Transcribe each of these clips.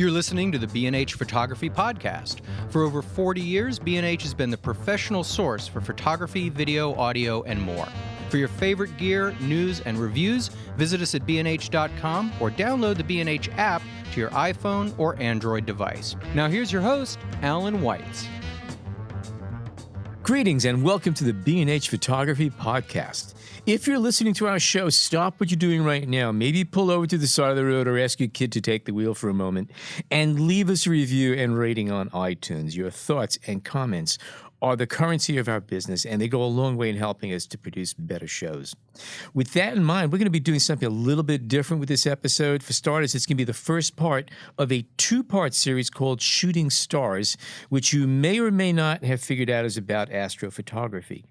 You're listening to the B&H Photography Podcast. For over 40 years, B&H has been the professional source for photography, video, audio, and more. For your favorite gear, news, and reviews, visit us at bnh.com or download the B&H app to your iPhone or Android device. Now here's your host, Alan Weitz. Greetings and welcome to the B&H Photography Podcast. If you're listening to our show, stop what you're doing right now. Maybe pull over to the side of the road or ask your kid to take the wheel for a moment and leave us a review and rating on iTunes. Your thoughts and comments are the currency of our business, and they go a long way in helping us to produce better shows. With that in mind, we're going to be doing something a little bit different with this episode. For starters, it's going to be the first part of a two-part series called Shooting Stars, which you may or may not have figured out is about astrophotography.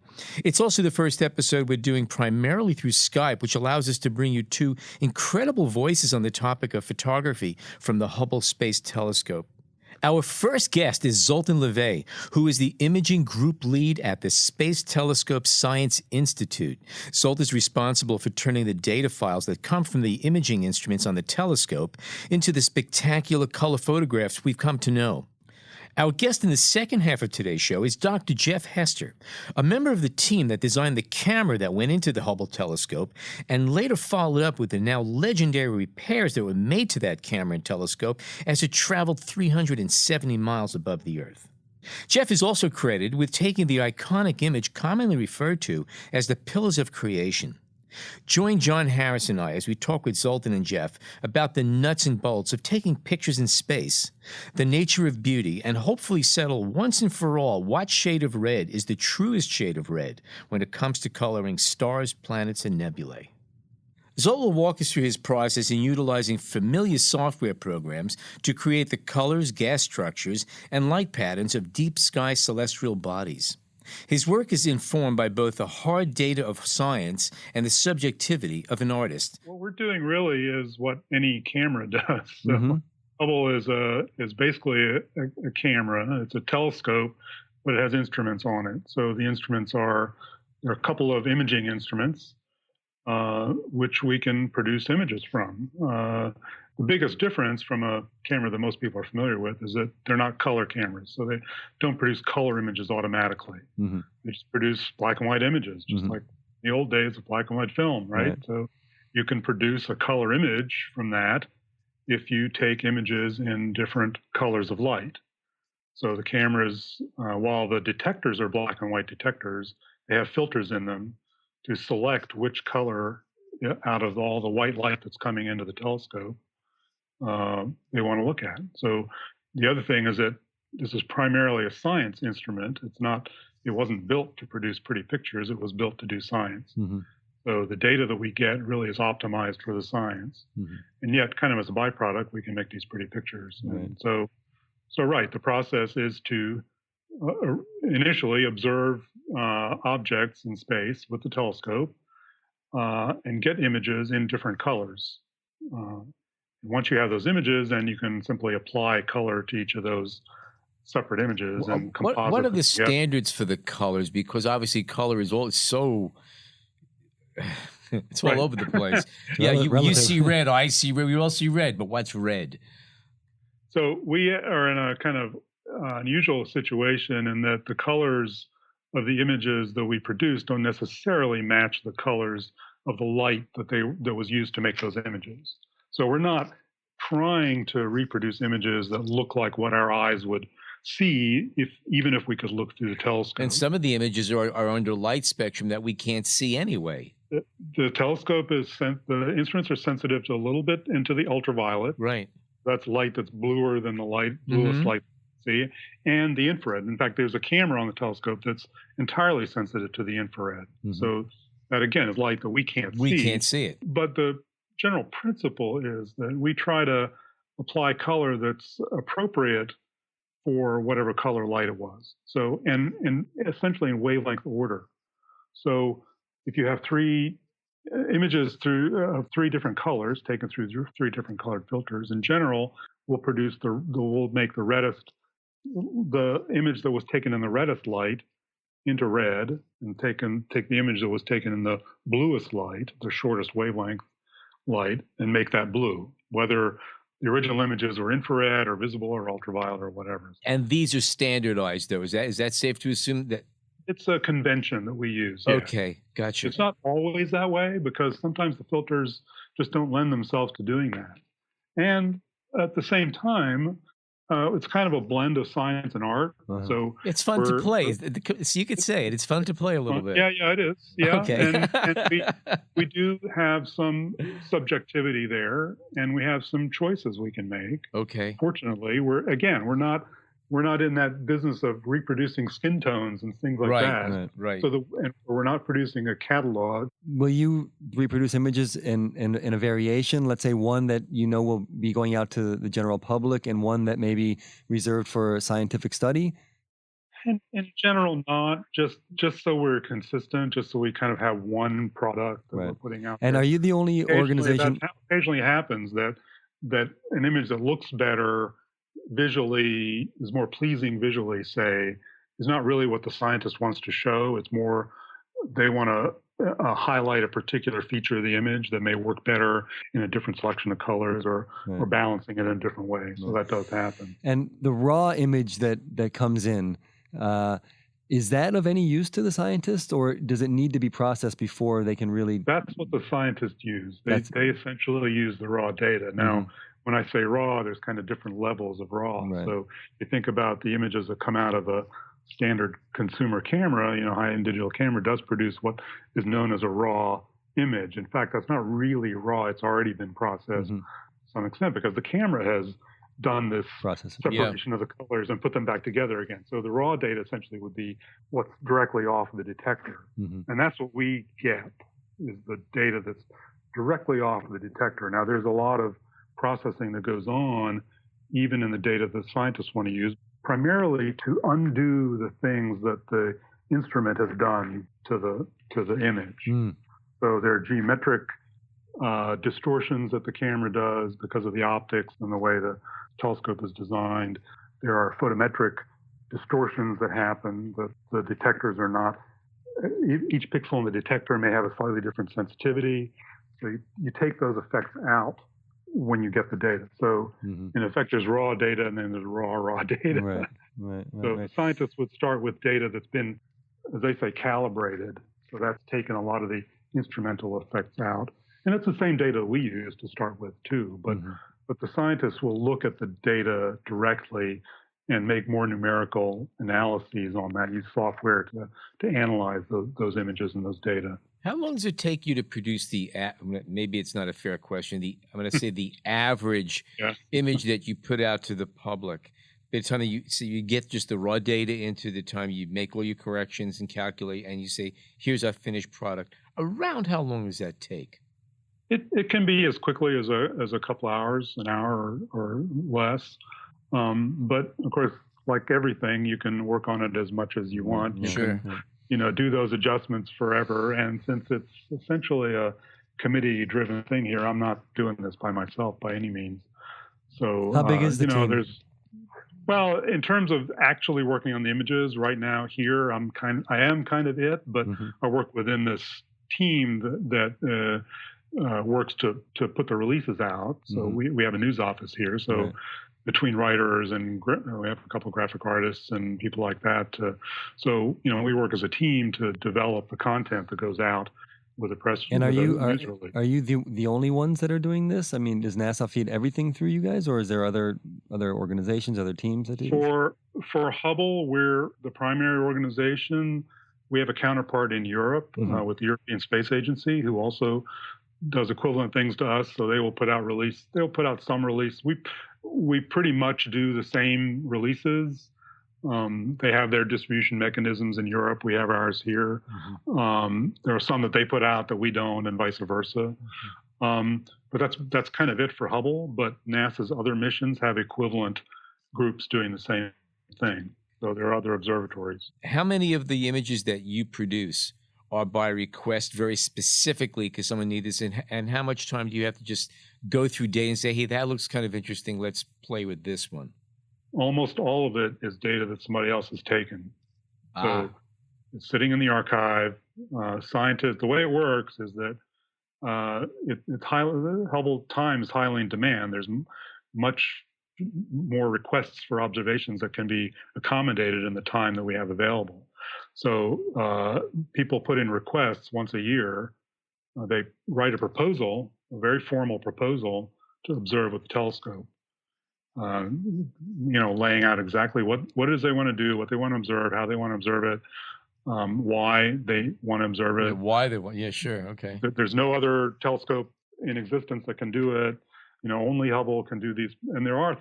It's also the first episode we're doing primarily through Skype, which allows us to bring you two incredible voices on the topic of photography from the Hubble Space Telescope. Our first guest is Zoltan Levay, who is the imaging group lead at the Space Telescope Science Institute. Zoltan is responsible for turning the data files that come from the imaging instruments on the telescope into the spectacular color photographs we've come to know. Our guest in the second half of today's show is Dr. Jeff Hester, a member of the team that designed the camera that went into the Hubble telescope and later followed up with the now legendary repairs that were made to that camera and telescope as it traveled 370 miles above the Earth. Jeff is also credited with taking the iconic image commonly referred to as the Pillars of Creation. Join John Harris and I as we talk with Zoltan and Jeff about the nuts and bolts of taking pictures in space, the nature of beauty, and hopefully settle once and for all what shade of red is the truest shade of red when it comes to coloring stars, planets, and nebulae. Zoltan will walk us through his process in utilizing familiar software programs to create the colors, gas structures, and light patterns of deep sky celestial bodies. His work is informed by both the hard data of science and the subjectivity of an artist. What we're doing really is what any camera does. So Hubble is basically a camera. It's a telescope, but it has instruments on it. So the instruments there are a couple of imaging instruments, which we can produce images from. The biggest difference from a camera that most people are familiar with is that they're not color cameras. So they don't produce color images automatically. They just produce black and white images, just like the old days of black and white film, right? So you can produce a color image from that if you take images in different colors of light. So the cameras, while the detectors are black and white detectors, they have filters in them to select which color out of all the white light that's coming into the telescope they want to look at. So the other thing is that this is primarily a science instrument. It wasn't built to produce pretty pictures. It was built to do science. So the data that we get really is optimized for the science. And yet, kind of as a byproduct, we can make these pretty pictures. And so the process is to initially observe objects in space with the telescope and get images in different colors. Once you have those images, then you can simply apply color to each of those separate images and composite. What are the standards for the colors? Because obviously color is all so it's all over the place. You see red, I see red, we all see red, but what's red? So we are in a kind of unusual situation in that the colors of the images that we produce don't necessarily match the colors of the light that was used to make those images. So we're not trying to reproduce images that look like what our eyes would see even if we could look through the telescope. And some of the images are under light spectrum that we can't see anyway. The telescope the instruments are sensitive to a little bit into the ultraviolet. Right. That's light that's bluer than the bluest light we see, and the infrared. In fact, there's a camera on the telescope that's entirely sensitive to the infrared. So that again is light that we can't see. We can't see it. But the general principle is that we try to apply color that's appropriate for whatever color light it was. So, and essentially in wavelength order. So if you have three images of three different colors taken through three different colored filters, in general, we'll make the image that was taken in the reddest light into red and take the image that was taken in the bluest light, the shortest wavelength light, and make that blue. Whether the original images were infrared or visible or ultraviolet or whatever. And these are standardized, though. Is that safe to assume that? It's a convention that we use. Yeah. Okay, gotcha. It's not always that way because sometimes the filters just don't lend themselves to doing that. And at the same time, it's kind of a blend of science and art. So it's fun to play. So you could say it. It's fun to play a little bit. Yeah, it is. Yeah, okay. and we do have some subjectivity there, and we have some choices we can make. Okay. Fortunately, we're not in that business of reproducing skin tones and things like that. Right. So and we're not producing a catalog. Will you reproduce images in a variation? Let's say one that will be going out to the general public, and one that may be reserved for scientific study. In general, not just so we're consistent, just so we kind of have one product that we're putting out. And there. are you the only organization? That occasionally happens that an image that looks better visually, is more pleasing visually, say, is not really what the scientist wants to show. It's more they want to highlight a particular feature of the image that may work better in a different selection of colors or balancing it in a different way. So that does happen. And the raw image that comes in, is that of any use to the scientist, or does it need to be processed before they can really? That's what the scientists use. They essentially use the raw data. Now, when I say raw, there's kind of different levels of raw. So you think about the images that come out of a standard consumer camera, high-end digital camera does produce what is known as a raw image. In fact, that's not really raw. It's already been processed to some extent because the camera has done this separation of the colors and put them back together again. So the raw data essentially would be what's directly off of the detector. And that's what we get, is the data that's directly off of the detector. Now, there's a lot of processing that goes on even in the data that scientists want to use, primarily to undo the things that the instrument has done to the image. So there are geometric distortions that the camera does because of the optics and the way the telescope is designed. There are photometric distortions that happen that the detectors are not. Each pixel in the detector may have a slightly different sensitivity. So you take those effects out when you get the data. So in effect, there's raw data and then there's raw data. So scientists would start with data that's been, as they say, calibrated. So that's taken a lot of the instrumental effects out. And it's the same data we use to start with too. But the scientists will look at the data directly and make more numerical analyses on that, use software to analyze those images and those data. How long does it take you to produce maybe it's not a fair question, I'm going to say the average image that you put out to the public? By the time you get just the raw data into the time you make all your corrections and calculate, and you say, here's our finished product. Around how long does that take? It can be as quickly as a couple hours, an hour or less. But of course, like everything, you can work on it as much as you want. You can, do those adjustments forever. And since it's essentially a committee-driven thing here, I'm not doing this by myself by any means. So how big is the team? Well, in terms of actually working on the images right now here, I am kind of it, but I work within this team that works to put the releases out. So we have a news office here. So between writers and we have a couple of graphic artists and people like that. So we work as a team to develop the content that goes out with the press. And are you the only ones that are doing this? I mean, does NASA feed everything through you guys, or is there other organizations, other teams that do this? For Hubble, we're the primary organization. We have a counterpart in Europe with the European Space Agency, who also does equivalent things to us. So they will put out They'll put out some release. We pretty much do the same releases. They have their distribution mechanisms in Europe. We have ours here. There are some that they put out that we don't, and vice versa. But that's kind of it for Hubble. But NASA's other missions have equivalent groups doing the same thing. So there are other observatories. How many of the images that you produce are by request very specifically because someone needs this? And how much time do you have to just go through data and say, hey, that looks kind of interesting, let's play with this one? Almost all of it is data that somebody else has taken. So it's sitting in the archive. Scientists, the way it works is that Hubble time is highly in demand. much more requests for observations that can be accommodated in the time that we have available. So people put in requests once a year. They write a proposal, a very formal proposal, to observe with the telescope. Laying out exactly what it is they want to do, what they want to observe, how they want to observe it, why they want to observe it. Why they want? Yeah, sure, okay. There's no other telescope in existence that can do it. Only Hubble can do these, and there are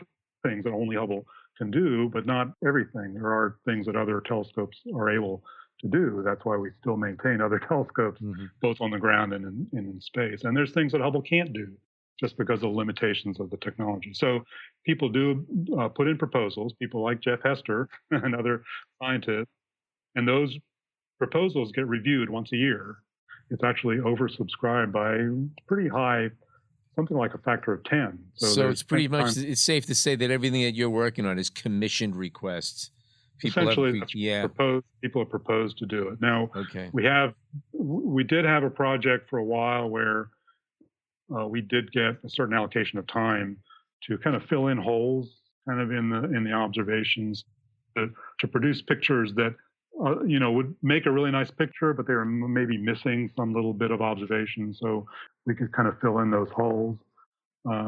things that only Hubble can do, but not everything. There are things that other telescopes are able to do. That's why we still maintain other telescopes, both on the ground and in space. And there's things that Hubble can't do, just because of the limitations of the technology. So people do put in proposals, people like Jeff Hester and other scientists, and those proposals get reviewed once a year. It's actually oversubscribed by pretty high, something like a factor of 10. So it's pretty much, it's safe to say that everything that you're working on is commissioned requests. Essentially, people have proposed to do it. Now, we did have a project for a while where we did get a certain allocation of time to kind of fill in holes kind of in the observations to produce pictures that would make a really nice picture, but they were maybe missing some little bit of observation, so we could kind of fill in those holes.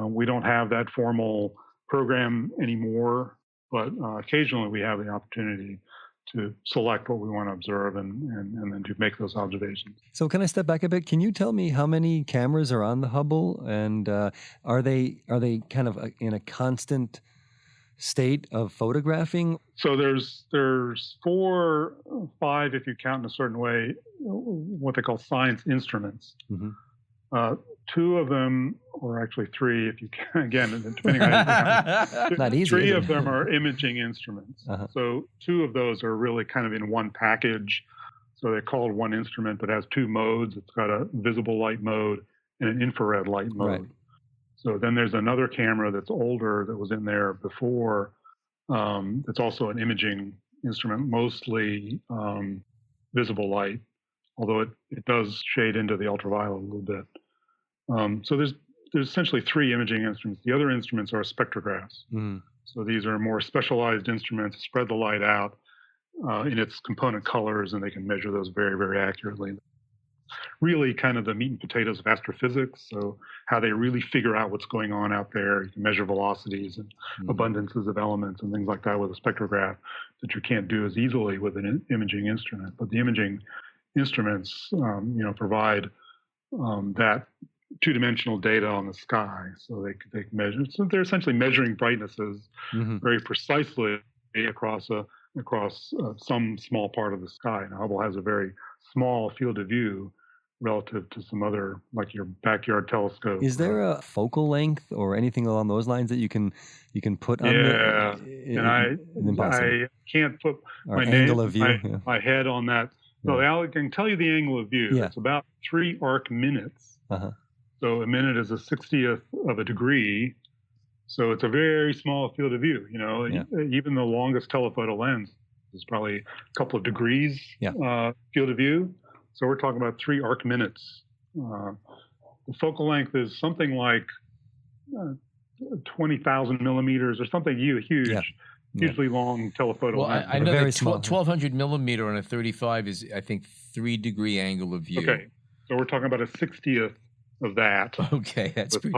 We don't have that formal program anymore, but occasionally we have the opportunity to select what we want to observe and then to make those observations. So can I step back a bit? Can you tell me how many cameras are on the Hubble, and are they kind of in a constant state of photographing? So there's 4, 5, if you count in a certain way, what they call science instruments. 2 of them, or actually 3, if you can, again, depending on how you count. Not easy. 3 of them are imaging instruments. So 2 of those are really kind of in one package. So they're called one instrument, but has 2 modes. It's got a visible light mode and an infrared light mode. Right. So then there's another camera that's older that was in there before. It's also an imaging instrument, mostly visible light, although it does shade into the ultraviolet a little bit. So there's essentially 3 imaging instruments. The other instruments are spectrographs. So these are more specialized instruments, spread the light out in its component colors, and they can measure those very, very accurately. Really kind of the meat and potatoes of astrophysics, so how they really figure out what's going on out there. You can measure velocities and abundances of elements and things like that with a spectrograph that you can't do as easily with an imaging instrument. But the imaging instruments, provide that 2-dimensional data on the sky, so they can measure. So they're essentially measuring brightnesses very precisely across some small part of the sky. And Hubble has a very small field of view relative to some other, like your backyard telescope. Is there a focal length or anything along those lines that you can put on? I can't put my angle of view, my head on that. So I can tell you the angle of view. It's about 3 arc minutes. So a minute is a 60th of a degree. So it's a very small field of view. Even the longest telephoto lens is probably a couple of degrees field of view. So we're talking about 3 arc minutes. The focal length is something like 20,000 millimeters or something huge, hugely long telephoto lens. I know that 1,200 millimeter on a 35 is, I think, 3-degree angle of view. Okay, so we're talking about a 60th of that. Okay, that's with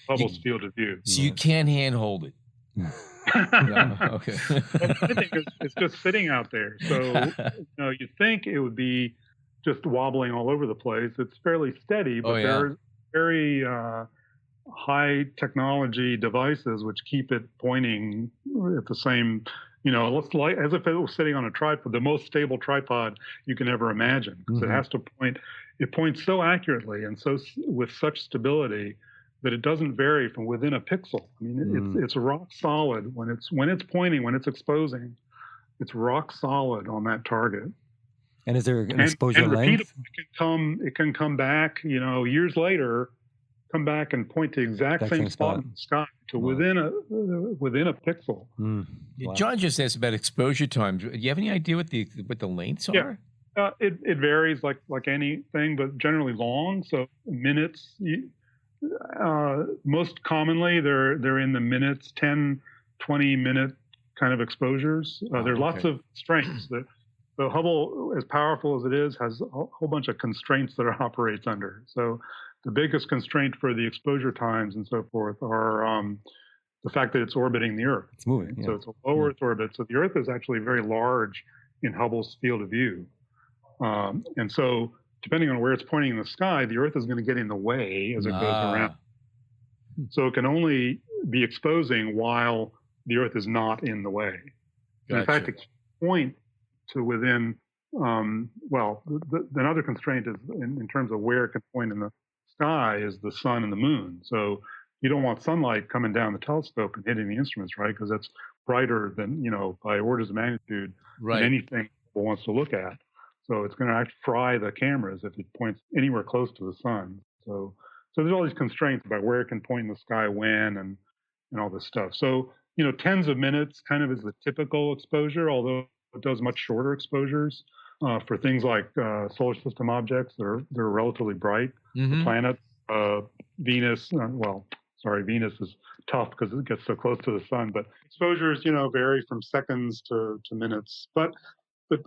Hubble's field of view. So you can't handhold it. No, okay. I think it's just sitting out there. So you'd think it would be just wobbling all over the place. It's fairly steady, but there's very high technology devices which keep it pointing at the same, as if it was sitting on a tripod, the most stable tripod you can ever imagine, because it has to point. It points so accurately and so with such stability that it doesn't vary from within a pixel. I mean, it's rock solid when it's pointing, when it's exposing. It's rock solid on that target. And is there an exposure length? It can come back, years later, come back and point to the exact same spot in the sky to within a pixel. Wow. John just asked about exposure time. Do you have any idea what the lengths are? It varies like anything, but generally long. So minutes. Most commonly, they're in the minutes, 10, 20-minute kind of exposures. There are lots of constraints. The Hubble, as powerful as it is, has a whole bunch of constraints that it operates under. So the biggest constraint for the exposure times and so forth are the fact that it's orbiting the Earth. It's moving. Yeah. So it's a low Earth orbit. So the Earth is actually very large in Hubble's field of view. And so depending on where it's pointing in the sky, the Earth is going to get in the way as it goes around. So it can only be exposing while the Earth is not in the way. Gotcha. In fact, it can point to within, another constraint is in terms of where it can point in the sky is the sun and the moon. So you don't want sunlight coming down the telescope and hitting the instruments, right? Because that's brighter than, by orders of magnitude than anything people wants to look at. So it's going to actually fry the cameras if it points anywhere close to the sun. So there's all these constraints about where it can point in the sky when and all this stuff. So, tens of minutes kind of is the typical exposure, although it does much shorter exposures for things like solar system objects that are relatively bright. The planets, Venus, Venus is tough because it gets so close to the sun, but exposures, vary from seconds to minutes. But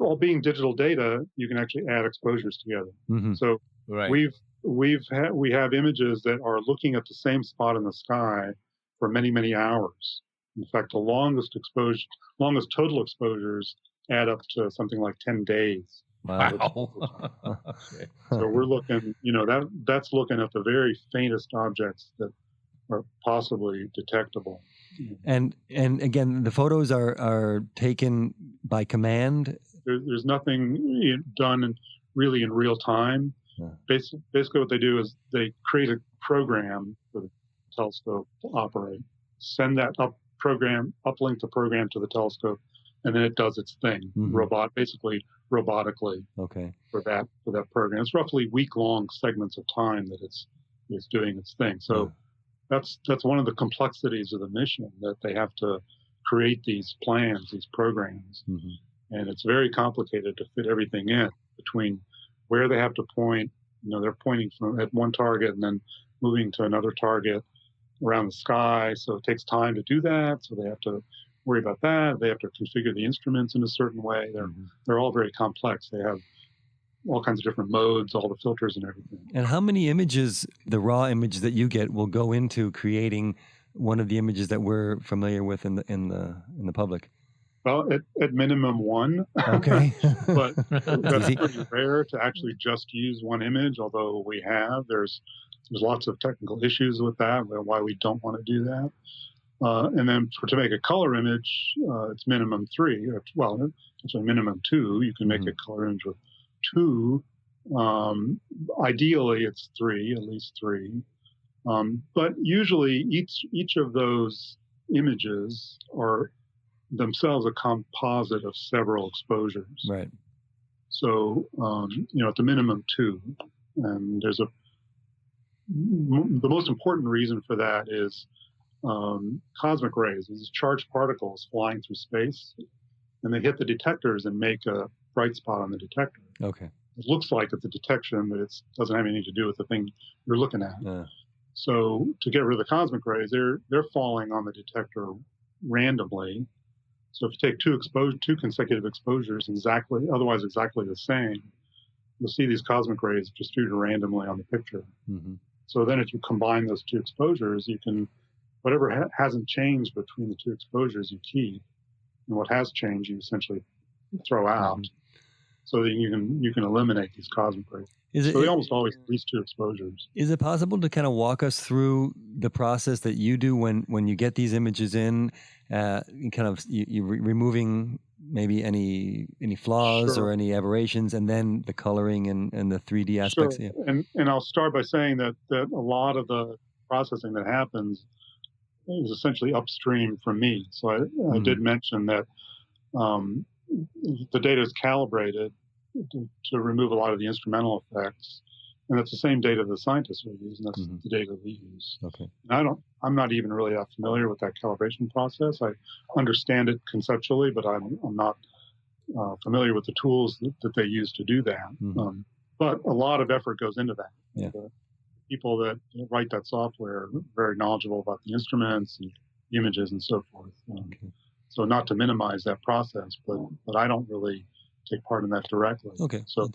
all being digital data, you can actually add exposures together. So we have images that are looking at the same spot in the sky for many, many hours. In fact, the longest total exposures add up to something like 10 days. Wow. So we're looking, that's looking at the very faintest objects that are possibly detectable. And again, the photos are taken by command. There's nothing done really in real time. Yeah. Basically, what they do is they create a program for the telescope to operate, send that uplink the program to the telescope, and then it does its thing, robotically. Okay. For that program, it's roughly week-long segments of time that it's doing its thing. So that's one of the complexities of the mission, that they have to create these plans, these programs, and it's very complicated to fit everything in between where they have to point. They're pointing at one target and then moving to another target around the sky. So it takes time to do that. So they have to worry about that. They have to configure the instruments in a certain way. They're all very complex. They have all kinds of different modes, all the filters and everything. And how many images, the raw image that you get, will go into creating one of the images that we're familiar with in the public? Well, at minimum one. Okay. But that's pretty rare to actually just use one image, although we have. There's lots of technical issues with that, why we don't want to do that. And then to make a color image, it's minimum 3. Well, actually minimum 2. You can make a color image with 2. Ideally, it's 3, at least 3. But usually, each of those images are themselves a composite of several exposures. Right. So, at the minimum 2, and the most important reason for that is cosmic rays, these charged particles flying through space, and they hit the detectors and make a bright spot on the detector. Okay. It looks like it's a detection, but it doesn't have anything to do with the thing you're looking at. So to get rid of the cosmic rays, they're falling on the detector randomly. So if you take two consecutive exposures otherwise exactly the same, you'll see these cosmic rays distributed randomly on the picture. So then if you combine those two exposures, you can, whatever hasn't changed between the two exposures, you keep, and what has changed, you essentially throw out, so that you can eliminate these cosmic rays. They almost always at least 2 exposures. Is it possible to kind of walk us through the process that you do when you get these images in, you removing maybe any flaws or any aberrations, and then the coloring and the 3D aspects? Sure. And I'll start by saying that a lot of the processing that happens is essentially upstream from me. So I did mention that the data is calibrated to remove a lot of the instrumental effects, and that's the same data the scientists will use, and that's the data we use. Okay. And I'm not even really that familiar with that calibration process. I understand it conceptually, but I'm not familiar with the tools that they use to do that. But a lot of effort goes into that. Yeah. people that write that software are very knowledgeable about the instruments and the images and so forth. So not to minimize that process, but I don't really take part in that directly. Okay. So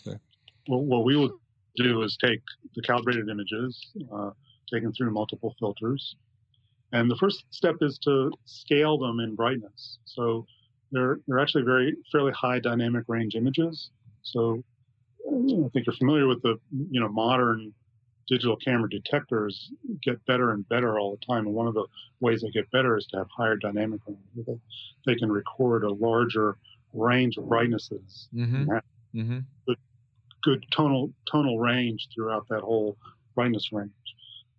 what we will do is take the calibrated images, taken through multiple filters, and the first step is to scale them in brightness. So they're actually fairly high dynamic range images. So I think you're familiar with the modern digital camera detectors get better and better all the time. And one of the ways they get better is to have higher dynamic range. They can record a larger range of brightnesses. Good tonal range throughout that whole brightness range.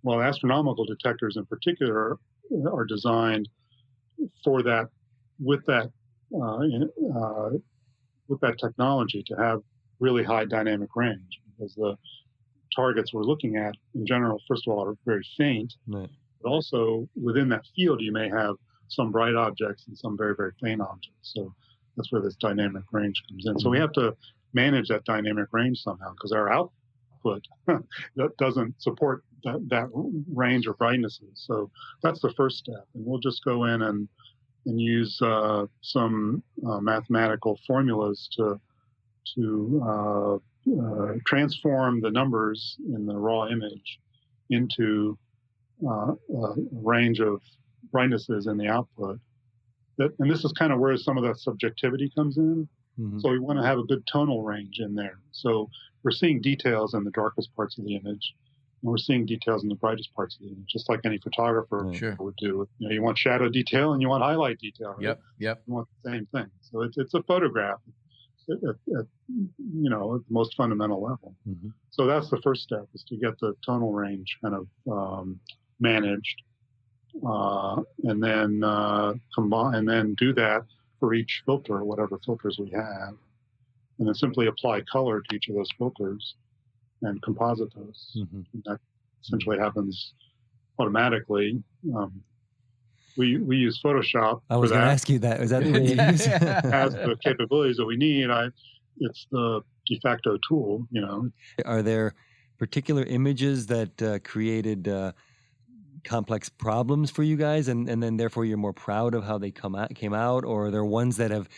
Well, astronomical detectors in particular are designed for that, with that technology, to have really high dynamic range, because the targets we're looking at in general, first of all, are very faint, right. But also within that field you may have some bright objects and some very, very faint objects. So that's where this dynamic range comes in. So we have to manage that dynamic range somehow, because our output that doesn't support that range of brightnesses. So that's the first step. And we'll just go in and use some mathematical formulas to transform the numbers in the raw image into a range of brightnesses in the output. And this is kind of where some of that subjectivity comes in. So we want to have a good tonal range in there. So we're seeing details in the darkest parts of the image, and we're seeing details in the brightest parts of the image, just like any photographer would do. You want shadow detail and you want highlight detail. Right? Yep. You want the same thing. So it's a photograph at the most fundamental level. So that's the first step, is to get the tonal range kind of managed, and then combine, and then do that for each filter, whatever filters we have, and then simply apply color to each of those filters and composite those. And that essentially happens automatically. We use Photoshop. I was going to ask you that. Is that the way you use it? Has the capabilities that we need. It's the de facto tool, Are there particular images that created complex problems for you guys, and then therefore you're more proud of how they came out, or are there ones that have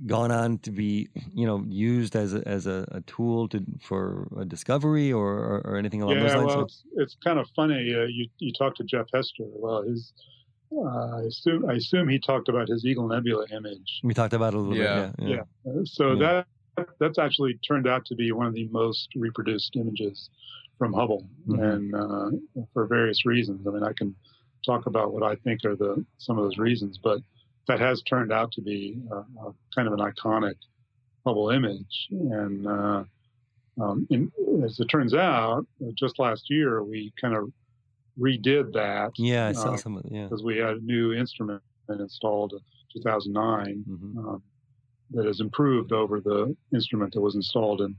gone on to be used as a tool for a discovery or anything along those lines? Well, it's kind of funny. You talked to Jeff Hester. Well, I assume he talked about his Eagle Nebula image. We talked about it a little bit. Yeah. So that's actually turned out to be one of the most reproduced images from Hubble, and for various reasons. I mean, I can talk about what I think are some of those reasons, but that has turned out to be kind of an iconic Hubble image. And as it turns out, just last year we kind of redid that. Yeah, I saw some of it. Yeah, because we had a new instrument installed in 2009 that has improved over the instrument that was installed in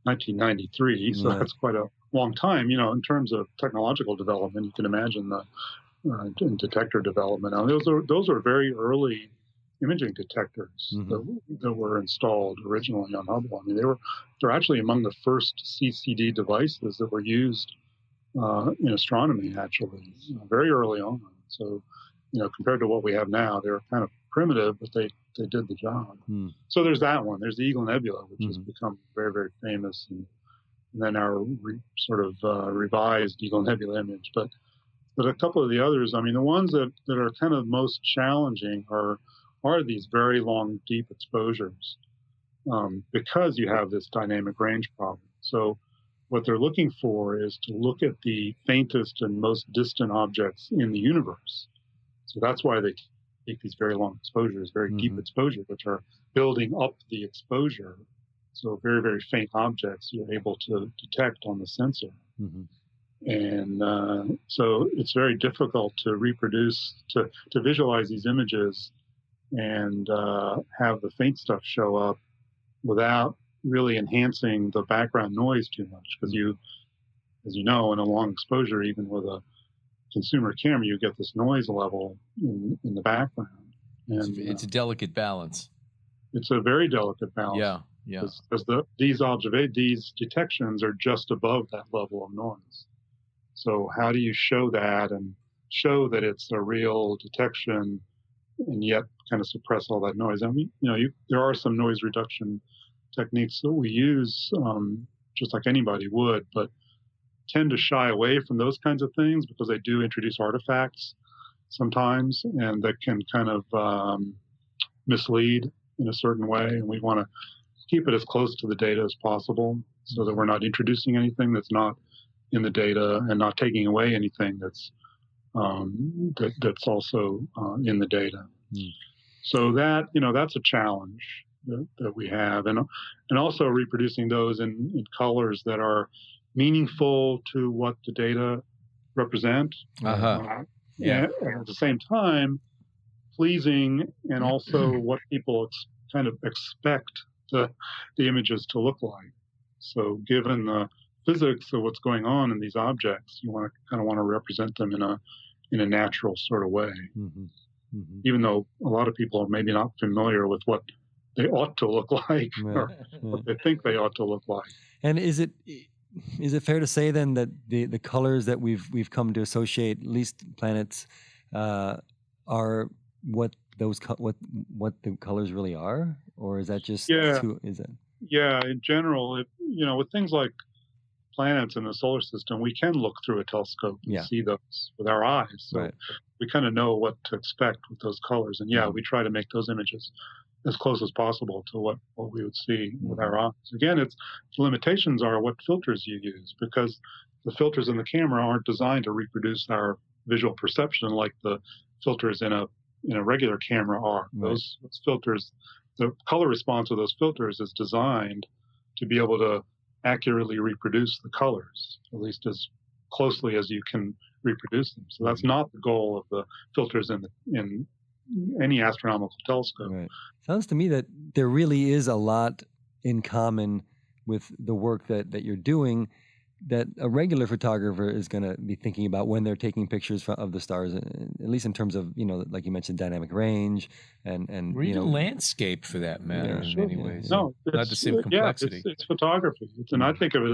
1993. So that's quite a long time, in terms of technological development. You can imagine the detector development. Now, those are very early imaging detectors that were installed originally on Hubble. I mean, they're actually among the first CCD devices that were used in astronomy, actually, very early on. So, compared to what we have now, they're kind of primitive, but they did the job. So there's that one. There's the Eagle Nebula, which has become very, very famous, and then our revised Eagle Nebula image. But a couple of the others, I mean, the ones that are kind of most challenging are these very long, deep exposures, because you have this dynamic range problem. So what they're looking for is to look at the faintest and most distant objects in the universe. So that's why they take these very long exposures, very deep exposures, which are building up the exposure. So very, very faint objects you're able to detect on the sensor. And so it's very difficult to reproduce, to visualize these images and have the faint stuff show up without really enhancing the background noise too much. Because as you know, in a long exposure, even with a consumer camera, you get this noise level in the background. And it's a delicate balance. It's a very delicate balance. Yeah. Because these detections are just above that level of noise. So how do you show that and show that it's a real detection and yet kind of suppress all that noise? I mean, there are some noise reduction techniques that we use, just like anybody would, but tend to shy away from those kinds of things because they do introduce artifacts sometimes, and that can kind of mislead in a certain way. And we want to keep it as close to the data as possible so that we're not introducing anything that's not in the data and not taking away anything that's also in the data. So that, that's a challenge that we have, and also reproducing those in colors that are meaningful to what the data represent. Yeah. And at the same time, pleasing and also what people kind of expect the images to look like. So given the physics of what's going on in these objects, you want to represent them in a natural sort of way. Even though a lot of people are maybe not familiar with what they ought to look like or what they think they ought to look like. And is it fair to say then that the colors that we've come to associate, at least planets, are what the colors really are, or is that just Yeah, in general, with things like planets in the solar system, we can look through a telescope and see those with our eyes. So we kind of know what to expect with those colors. And we try to make those images as close as possible to what we would see with our eyes. Again, the limitations are what filters you use, because the filters in the camera aren't designed to reproduce our visual perception like the filters in a regular camera are. Those filters, the color response of those filters is designed to be able to accurately reproduce the colors, at least as closely as you can reproduce them. So that's not the goal of the filters in any astronomical telescope. Right. Sounds to me that there really is a lot in common with the work that you're doing that a regular photographer is going to be thinking about when they're taking pictures of the stars, at least in terms of, like you mentioned, dynamic range and or even landscape for that matter in many ways. No, not the same complexity. It's photography. And I think of it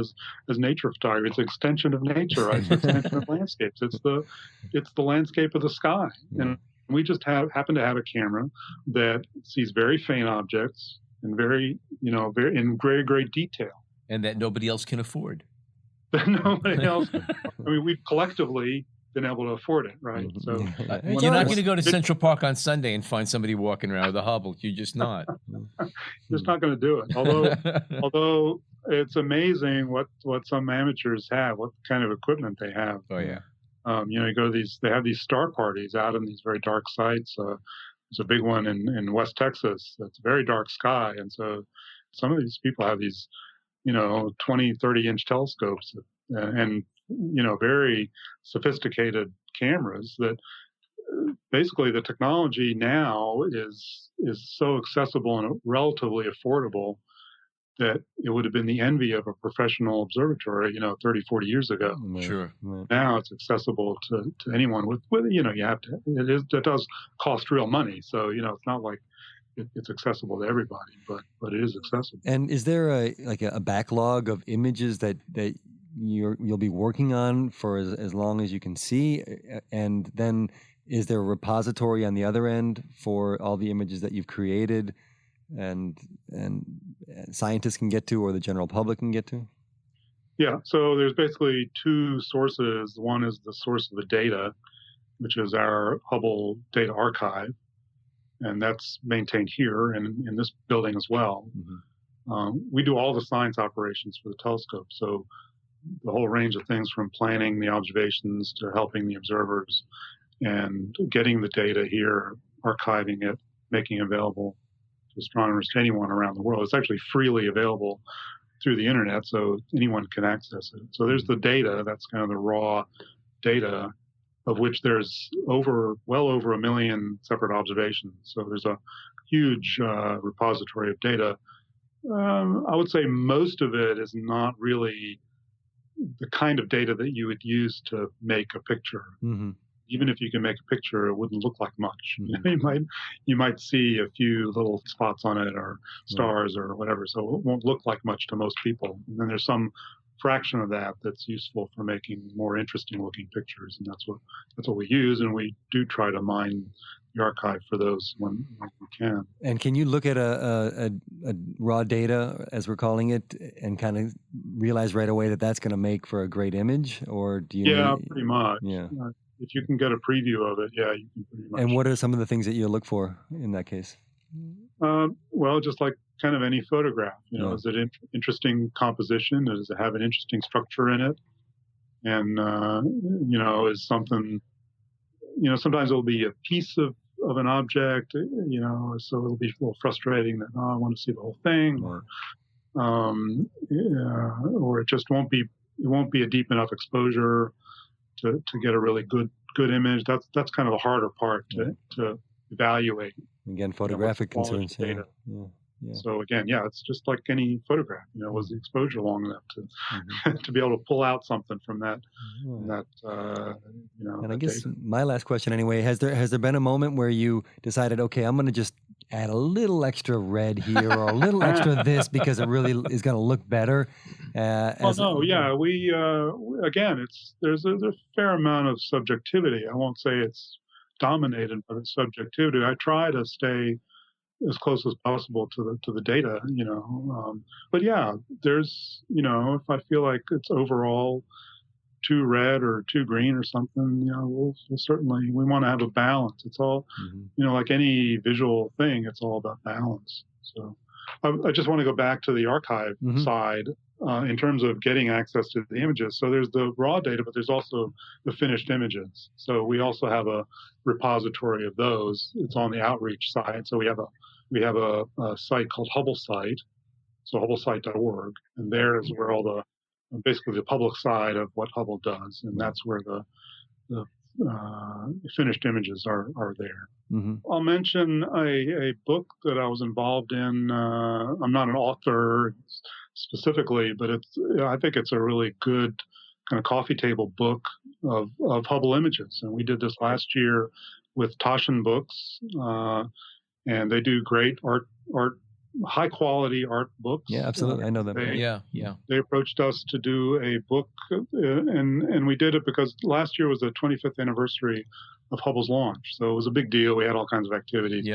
as nature photography. It's an extension of nature, right? It's an extension of landscapes. It's the landscape of the sky. And we just happen to have a camera that sees very faint objects and very great detail. And that nobody else can afford. Nobody else. I mean, we've collectively been able to afford it, right? So you're not going to go to Central Park on Sunday and find somebody walking around with a Hubble. You're just not. Just not going to do it. Although it's amazing what some amateurs have, what kind of equipment they have. Oh yeah. You go to they have these star parties out in these very dark sites. There's a big one in West Texas. It's a very dark sky, and so some of these people have these 20, 30-inch telescopes and, very sophisticated cameras that basically the technology now is so accessible and relatively affordable that it would have been the envy of a professional observatory, 30, 40 years ago. Sure. Now it's accessible to anyone with you have to, it does cost real money. So, it's not like it's accessible to everybody, but it is accessible. And is there a backlog of images that you'll be working on for as long as you can see? And then is there a repository on the other end for all the images that you've created and scientists can get to, or the general public can get to? Yeah, so there's basically two sources. One is the source of the data, which is our Hubble Data Archive, and that's maintained here and in this building as well. We do all the science operations for the telescope, so the whole range of things from planning the observations to helping the observers and getting the data here, archiving it, making it available to astronomers, to anyone around the world. It's actually freely available through the internet, so anyone can access it. So there's the data, that's kind of the raw data, of which there's well over 1 million separate observations. So there's a huge repository of data. I would say most of it is not really the kind of data that you would use to make a picture. Even if you can make a picture, it wouldn't look like much. You might see a few little spots on it or stars or whatever, so it won't look like much to most people. And then there's some fraction of that that's useful for making more interesting looking pictures, and that's what we use, and we do try to mine the archive for those when we can. And can you look at a raw data, as we're calling it, and kind of realize right away that that's going to make for a great image, or do you? Yeah, pretty much. Yeah. If you can get a preview of it, yeah, you can pretty much. And what are some of the things that you look for in that case? Well, just like kind of any photograph, is it interesting composition? Does it have an interesting structure in it? And, is something, sometimes it'll be a piece of an object, so it'll be a little frustrating that, I want to see the whole thing, or it just won't be a deep enough exposure to get a really good image. That's kind of the harder part to evaluate. Again, photographic concerns. Yeah. So again, it's just like any photograph. Was the exposure long enough to to be able to pull out something from that? And I guess my last question, anyway, has there been a moment where you decided, okay, I'm going to just add a little extra red here or a little extra this because it really is going to look better? We again, there's a fair amount of subjectivity. I won't say it's dominated by the subjectivity. I try to stay as close as possible to the data, but there's, if I feel like it's overall too red or too green or something, we'll certainly, we want to have a balance. It's all, like any visual thing, it's all about balance. So I just want to go back to the archive side in terms of getting access to the images. So there's the raw data, but there's also the finished images. So we also have a repository of those. It's on the outreach side. So we have a site called Hubble Site, so hubblesite.org, and there's where all basically the public side of what Hubble does, and that's where the finished images are there. I'll mention a book that I was involved in. I'm not an author specifically, but I think it's a really good kind of coffee table book of Hubble images, and we did this last year with Taschen Books. And they do great art, high quality art books. Yeah, absolutely. I know them. They approached us to do a book, and we did it because last year was the 25th anniversary of Hubble's launch, so it was a big deal. We had all kinds of activities.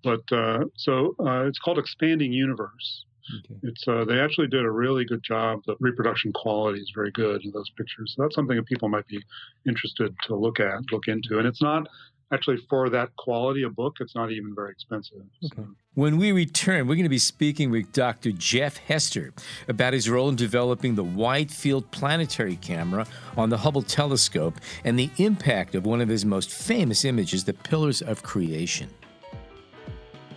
But it's called Expanding Universe. Okay. It's they actually did a really good job. The reproduction quality is very good in those pictures. So that's something that people might be interested to look into. And it's not actually, for that quality of book, it's not even very expensive. Okay. When we return, we're going to be speaking with Dr. Jeff Hester about his role in developing the wide field planetary camera on the Hubble telescope and the impact of one of his most famous images, the Pillars of Creation.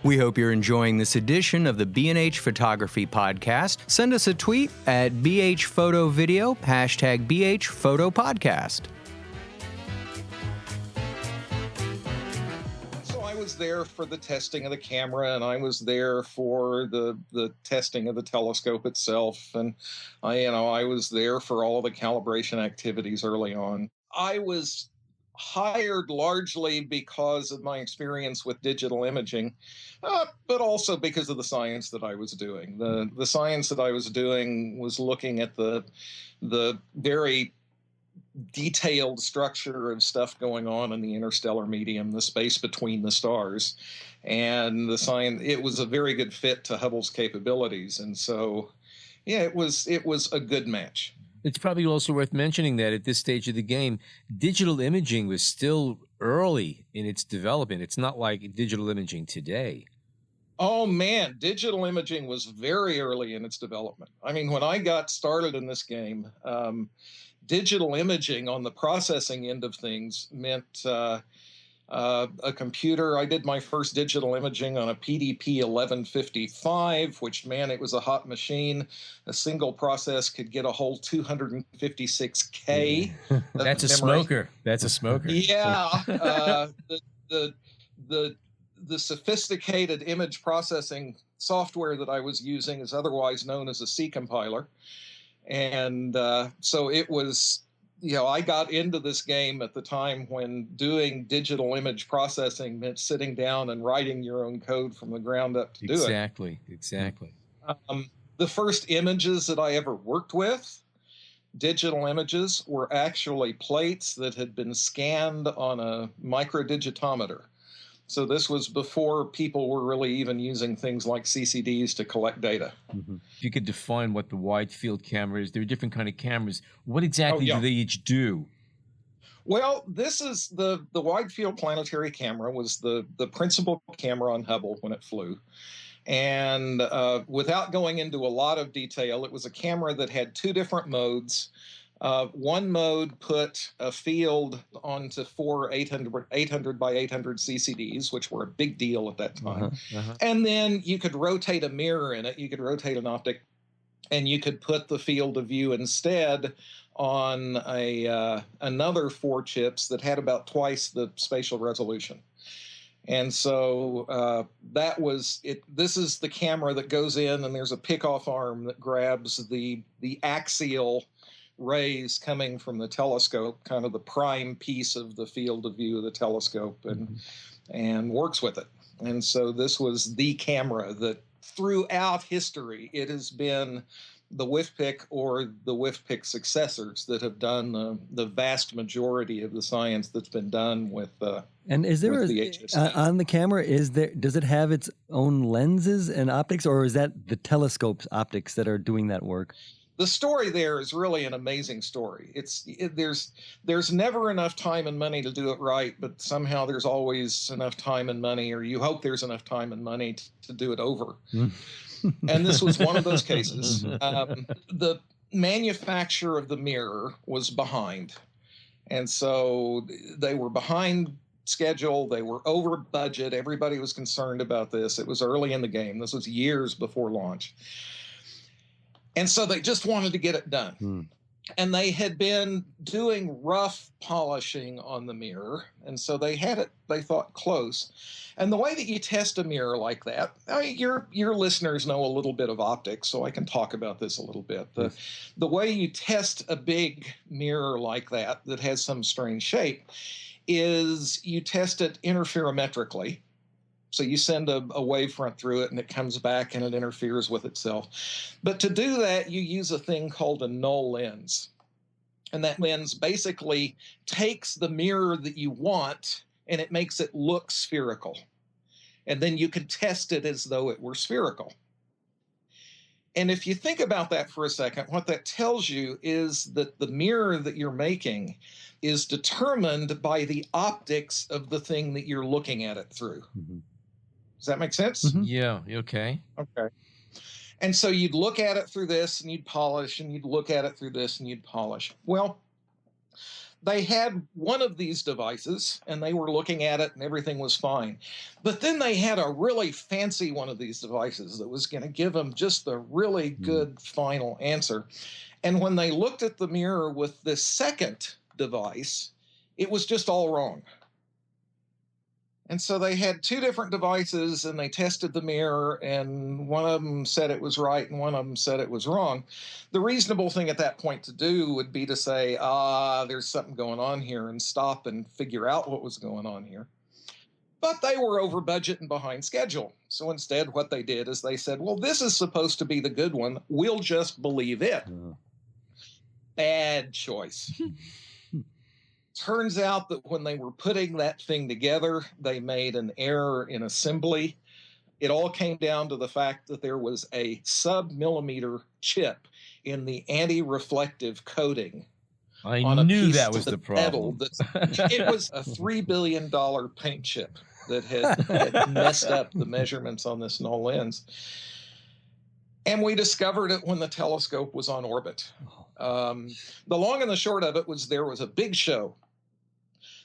We hope you're enjoying this edition of the B&H Photography Podcast. Send us a tweet at BHPhotoVideo, #BHPhotoPodcast. I was there for the testing of the camera, and I was there for the testing of the telescope itself, and I was there for all of the calibration activities early on. I was hired largely because of my experience with digital imaging, but also because of the science that I was doing. The science that I was doing was looking at the very detailed structure of stuff going on in the interstellar medium, the space between the stars, and the science. It was a very good fit to Hubble's capabilities, and so, it was a good match. It's probably also worth mentioning that at this stage of the game, digital imaging was still early in its development. It's not like digital imaging today. Oh, man, digital imaging was very early in its development. I mean, when I got started in this game, digital imaging on the processing end of things meant a computer. I did my first digital imaging on a PDP 1155, which, man, it was a hot machine. A single process could get a whole 256K. That's a smoker. That's a smoker. Yeah. The sophisticated image processing software that I was using is otherwise known as a C compiler. And so it was, I got into this game at the time when doing digital image processing meant sitting down and writing your own code from the ground up to do it. Exactly. The first images that I ever worked with digital images were actually plates that had been scanned on a microdigitometer. So this was before people were really even using things like CCDs to collect data. Mm-hmm. If you could define what the wide field camera is, there are different kind of cameras. What exactly do they each do? Well, this is the wide field planetary camera was the principal camera on Hubble when it flew. And without going into a lot of detail, it was a camera that had two different modes. One mode put a field onto four 800 by 800 CCDs, which were a big deal at that time. And then you could rotate a mirror in it. You could rotate an optic, and you could put the field of view instead on another 4 chips that had about twice the spatial resolution. And so that was it. This is the camera that goes in, and there's a pickoff arm that grabs the axial rays coming from the telescope, kind of the prime piece of the field of view of the telescope, and works with it. And so this was the camera that throughout history, it has been the WIFPIC or the WIFPIC successors that have done the vast majority of the science that's been done with and is there on the camera, does it have its own lenses and optics, or is that the telescope's optics that are doing that work? The story there is really an amazing story. There's never enough time and money to do it right, but somehow there's always enough time and money, or you hope there's enough time and money to do it over. And this was one of those cases. The manufacturer of the mirror was behind. And so they were behind schedule. They were over budget. Everybody was concerned about this. It was early in the game. This was years before launch. And so they just wanted to get it done. And they had been doing rough polishing on the mirror. And so they had it, they thought, close. And the way that you test a mirror like that, I mean, your listeners know a little bit of optics, so I can talk about this a little bit. The way you test a big mirror like that has some strange shape is you test it interferometrically. So you send a wavefront through it, and it comes back, and it interferes with itself. But to do that, you use a thing called a null lens. And that lens basically takes the mirror that you want, and it makes it look spherical. And then you can test it as though it were spherical. And if you think about that for a second, what that tells you is that the mirror that you're making is determined by the optics of the thing that you're looking at it through. Does that make sense? Yeah. Okay. Okay. And so you'd look at it through this, and you'd polish, and you'd look at it through this, and you'd polish. Well, they had one of these devices, and they were looking at it, and everything was fine. But then they had a really fancy one of these devices that was going to give them just the really good final answer. And when they looked at the mirror with this second device, it was just all wrong. And so they had 2 different devices, and they tested the mirror, and one of them said it was right, and one of them said it was wrong. The reasonable thing at that point to do would be to say, there's something going on here, and stop and figure out what was going on here. But they were over budget and behind schedule. So instead, what they did is they said, well, this is supposed to be the good one. We'll just believe it. Bad choice. Turns out that when they were putting that thing together, they made an error in assembly. It all came down to the fact that there was a sub-millimeter chip in the anti-reflective coating. I knew that was the problem. It was a $3 billion paint chip that had messed up the measurements on this null lens. And we discovered it when the telescope was on orbit. The long and the short of it was there was a big show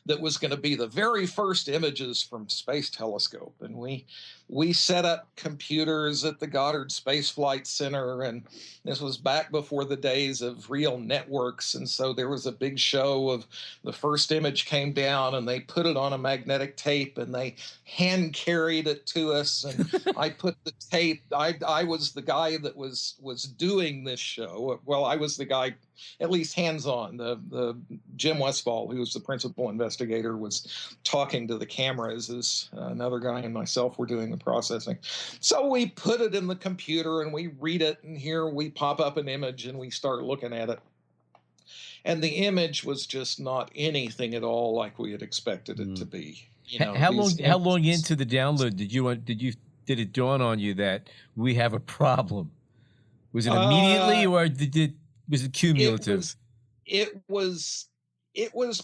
that was going to be the very first images from Space Telescope. And we set up computers at the Goddard Space Flight Center, and this was back before the days of real networks. And so there was a big show of the first image came down, and they put it on a magnetic tape, and they hand carried it to us. And I put the tape, I was the guy that was doing this show. Well, I was the guy, at least hands-on. The Jim Westfall, who was the principal investigator, was talking to the cameras as another guy and myself were doing the processing. So we put it in the computer, and we read it, and here we pop up an image, and we start looking at it. and the image was just not anything at all like we had expected it to be. You know, how long into the download did it dawn on you that we have a problem? Was it immediately, or was it cumulative? It was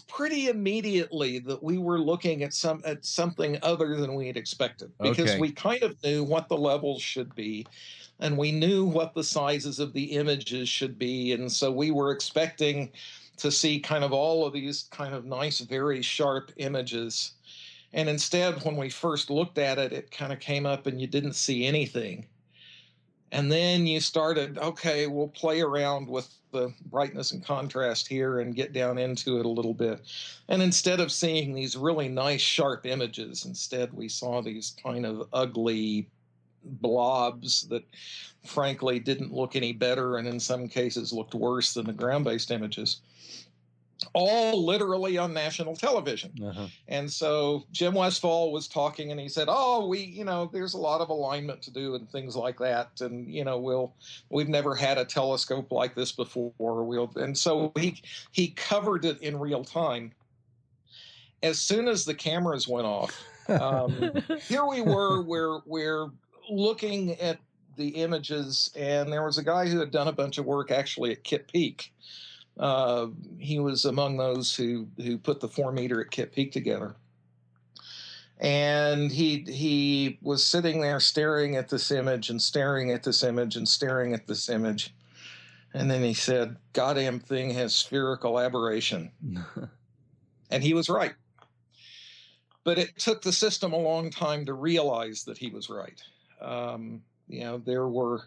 pretty immediately that we were looking at something other than we had expected, because we kind of knew what the levels should be, and we knew what the sizes of the images should be, and so we were expecting to see kind of all of these kind of nice, very sharp images. And instead, when we first looked at it, it kind of came up and you didn't see anything. And then you started, okay, we'll play around with the brightness and contrast here and get down into it a little bit. And instead of seeing these really nice, sharp images, instead we saw these kind of ugly blobs that frankly didn't look any better, and in some cases looked worse than the ground-based images, all literally on national television. And so Jim Westfall was talking, and he said, there's a lot of alignment to do and things like that, and we've never had a telescope like this before. And so he covered it in real time. As soon as the cameras went off, here we were, we're looking at the images, and there was a guy who had done a bunch of work actually at Kitt Peak. He was among those who put the 4-meter at Kitt Peak together. And he was sitting there staring at this image and staring at this image and staring at this image. And then he said, "Goddamn thing has spherical aberration." And he was right. But it took the system a long time to realize that he was right. There were...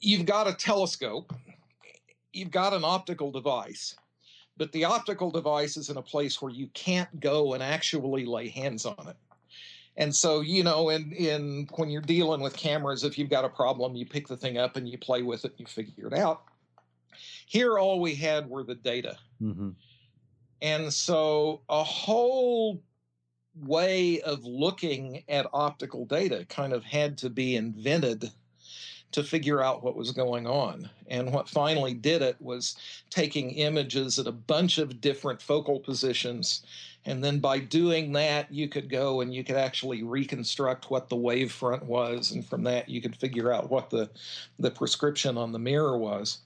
You've got a telescope, you've got an optical device, but the optical device is in a place where you can't go and actually lay hands on it. And so, when you're dealing with cameras, if you've got a problem, you pick the thing up and you play with it and you figure it out. Here, all we had were the data. And so a whole way of looking at optical data kind of had to be invented to figure out what was going on. And what finally did it was taking images at a bunch of different focal positions. And then by doing that, you could go and you could actually reconstruct what the wavefront was. And from that, you could figure out what the prescription on the mirror was.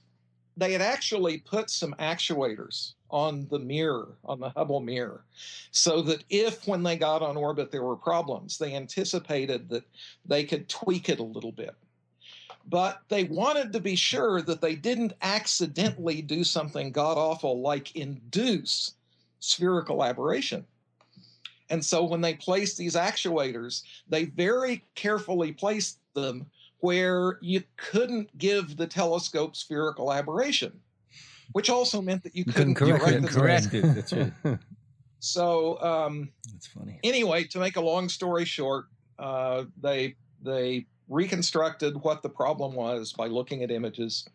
They had actually put some actuators on the mirror, on the Hubble mirror, so that if when they got on orbit there were problems, they anticipated that they could tweak it a little bit. But they wanted to be sure that they didn't accidentally do something god-awful like induce spherical aberration. And so when they placed these actuators, they very carefully placed them where you couldn't give the telescope spherical aberration, which also meant that you couldn't correct it. That's right. So that's funny. Anyway, to make a long story short, they reconstructed what the problem was by looking at images,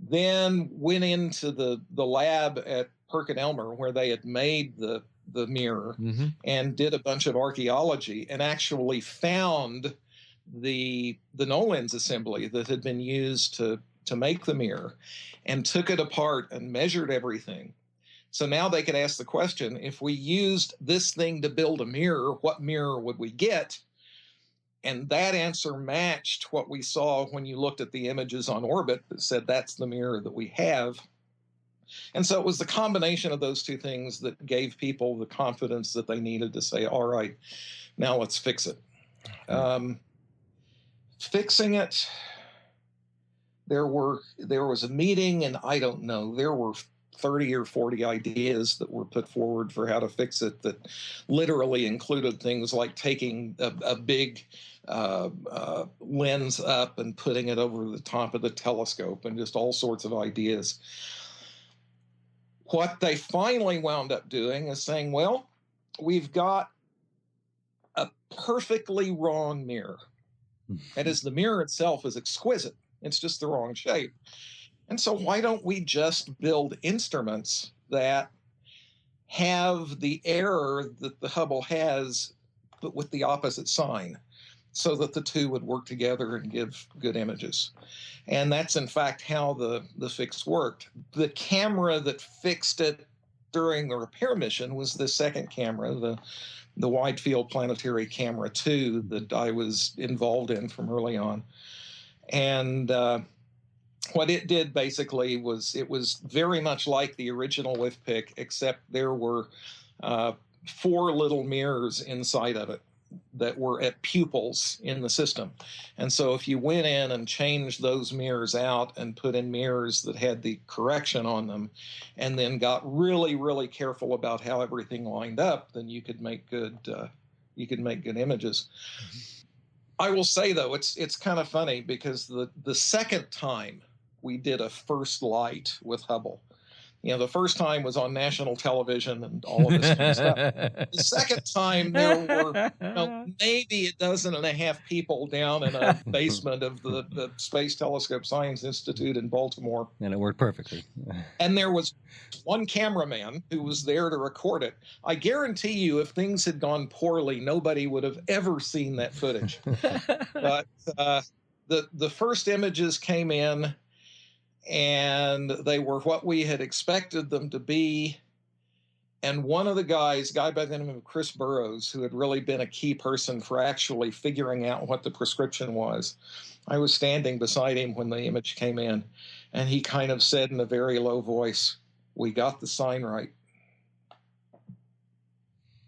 then went into the lab at PerkinElmer where they had made the mirror and did a bunch of archaeology and actually found the null lens assembly that had been used to make the mirror, and took it apart and measured everything. So now they could ask the question, if we used this thing to build a mirror, what mirror would we get? And that answer matched what we saw when you looked at the images on orbit that said that's the mirror that we have. And so it was the combination of those two things that gave people the confidence that they needed to say, all right, now let's fix it. Fixing it, there was a meeting, and I don't know, there were 30 or 40 ideas that were put forward for how to fix it that literally included things like taking a big lens up and putting it over the top of the telescope, and just all sorts of ideas. What they finally wound up doing is saying, well, we've got a perfectly wrong mirror. That is, the mirror itself is exquisite. It's just the wrong shape. And so why don't we just build instruments that have the error that the Hubble has, but with the opposite sign? so that the two would work together and give good images. And that's in fact how the fix worked. The camera that fixed it during the repair mission was the second camera, the Wide Field Planetary Camera 2 that I was involved in from early on. And what it did basically was it was very much like the original WIFPIC, except there were 4 little mirrors inside of it that were at pupils in the system. And so if you went in and changed those mirrors out and put in mirrors that had the correction on them, and then got really, really careful about how everything lined up, then you could make good images. I will say though, it's kind of funny because the second time we did a first light with Hubble, the first time was on national television and all of this kind of stuff. The second time, there were maybe 12 people down in a basement of the Space Telescope Science Institute in Baltimore. And it worked perfectly. And there was one cameraman who was there to record it. I guarantee you, if things had gone poorly, nobody would have ever seen that footage. But the first images came in, and they were what we had expected them to be. And one of the guys, a guy by the name of Chris Burrows, who had really been a key person for actually figuring out what the prescription was, I was standing beside him when the image came in, and he kind of said in a very low voice, "We got the sign right."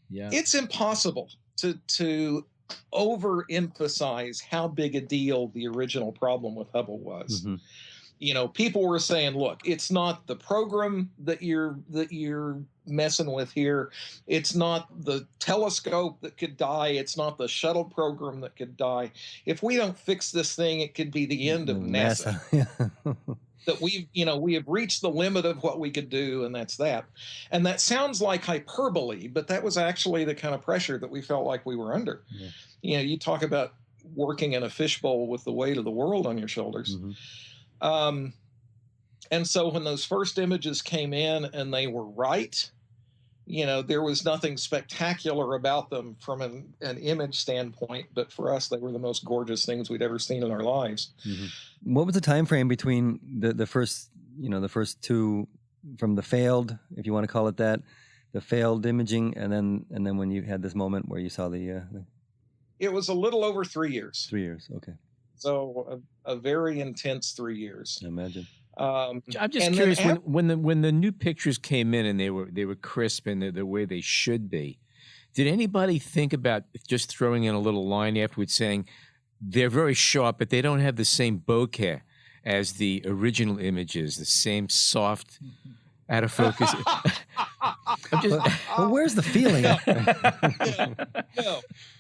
Yeah. It's impossible to overemphasize how big a deal the original problem with Hubble was. Mm-hmm. People were saying, look, it's not the program that you're messing with here. It's not the telescope that could die. It's not the shuttle program that could die. If we don't fix this thing, it could be the end of NASA. That we have reached the limit of what we could do, and that's that. And that sounds like hyperbole, but that was actually the kind of pressure that we felt like we were under. Yeah. You talk about working in a fishbowl with the weight of the world on your shoulders. Mm-hmm. And so when those first images came in and they were right, there was nothing spectacular about them from an image standpoint, but for us, they were the most gorgeous things we'd ever seen in our lives. Mm-hmm. What was the time frame between the first two, from the failed, if you want to call it that, the failed imaging, and then when you had this moment where you saw the It was a little over 3 years. 3 years, okay. So a very intense 3 years. I imagine. I'm just curious, when the new pictures came in and they were crisp and the way they should be, did anybody think about just throwing in a little line afterwards saying they're very sharp, but they don't have the same bokeh as the original images, the same soft, out of focus? But where's the feeling?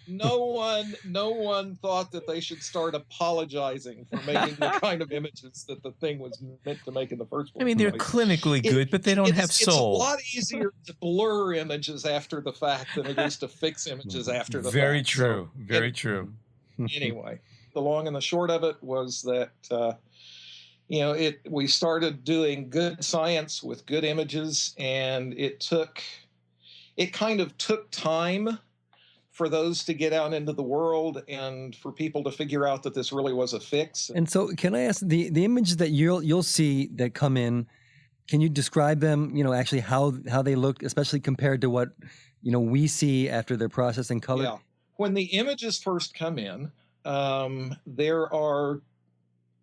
No one thought that they should start apologizing for making the kind of images that the thing was meant to make in the first place. I mean, they're clinically good, but they don't have soul. It's a lot easier to blur images after the fact than it is to fix images after the fact. Very true. Very true. Anyway, the long and the short of it was that we started doing good science with good images, and it kind of took time for those to get out into the world and for people to figure out that this really was a fix. And so can I ask, the images that you'll see that come in, can you describe them, actually how they look, especially compared to what, we see after they're processed and colored? Yeah. When the images first come in, there are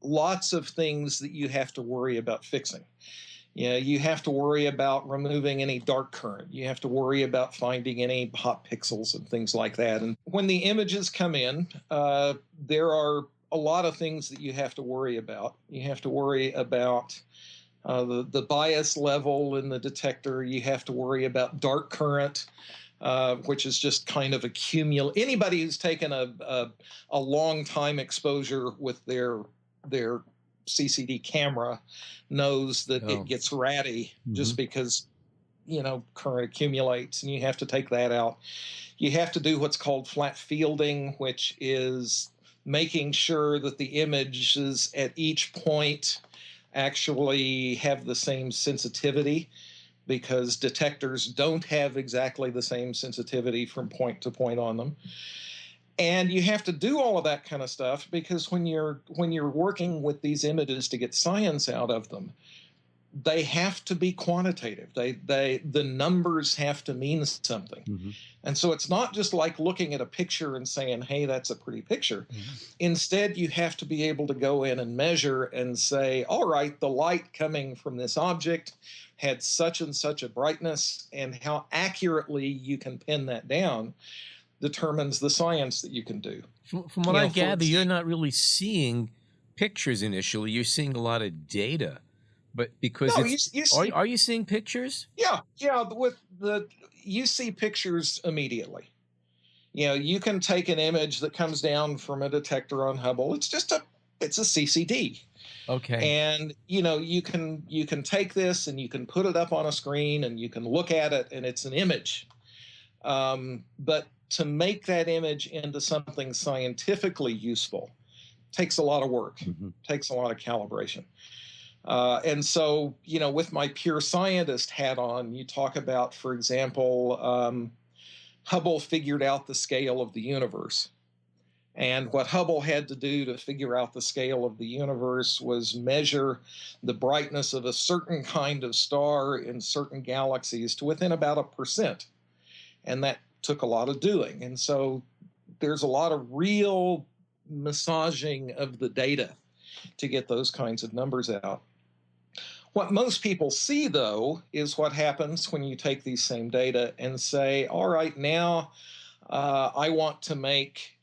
lots of things that you have to worry about fixing. You have to worry about removing any dark current. You have to worry about finding any hot pixels and things like that. And when the images come in, there are a lot of things that you have to worry about. You have to worry about the bias level in the detector. You have to worry about dark current, which is just kind of anybody who's taken a long time exposure with their CCD camera knows that it gets ratty just because, current accumulates, and you have to take that out. You have to do what's called flat fielding, which is making sure that the images at each point actually have the same sensitivity, because detectors don't have exactly the same sensitivity from point to point on them. And you have to do all of that kind of stuff because when you're working with these images to get science out of them, they have to be quantitative. The numbers have to mean something. Mm-hmm. And so it's not just like looking at a picture and saying, hey, that's a pretty picture. Mm-hmm. Instead, you have to be able to go in and measure and say, all right, the light coming from this object had such and such a brightness, and how accurately you can pin that down determines the science that you can do. From what I gather, you're not really seeing pictures initially. You're seeing a lot of data. But because are you seeing pictures? Yeah. You see pictures immediately. You can take an image that comes down from a detector on Hubble. It's a CCD. Okay. And you can take this and you can put it up on a screen and you can look at it and it's an image. But to make that image into something scientifically useful takes a lot of work, takes a lot of calibration. And so, with my pure scientist hat on, you talk about, for example, Hubble figured out the scale of the universe. And what Hubble had to do to figure out the scale of the universe was measure the brightness of a certain kind of star in certain galaxies to within about 1%. And that took a lot of doing. And so there's a lot of real massaging of the data to get those kinds of numbers out. What most people see, though, is what happens when you take these same data and say, all right, now I want to make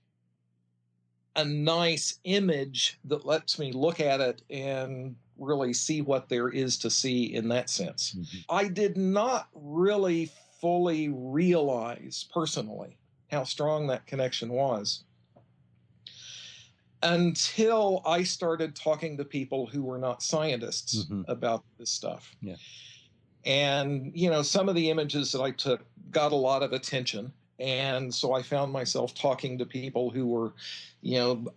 a nice image that lets me look at it and really see what there is to see in that sense. Mm-hmm. I did not really fully realize personally how strong that connection was until I started talking to people who were not scientists about this stuff. Yeah. And, some of the images that I took got a lot of attention. And so I found myself talking to people who were,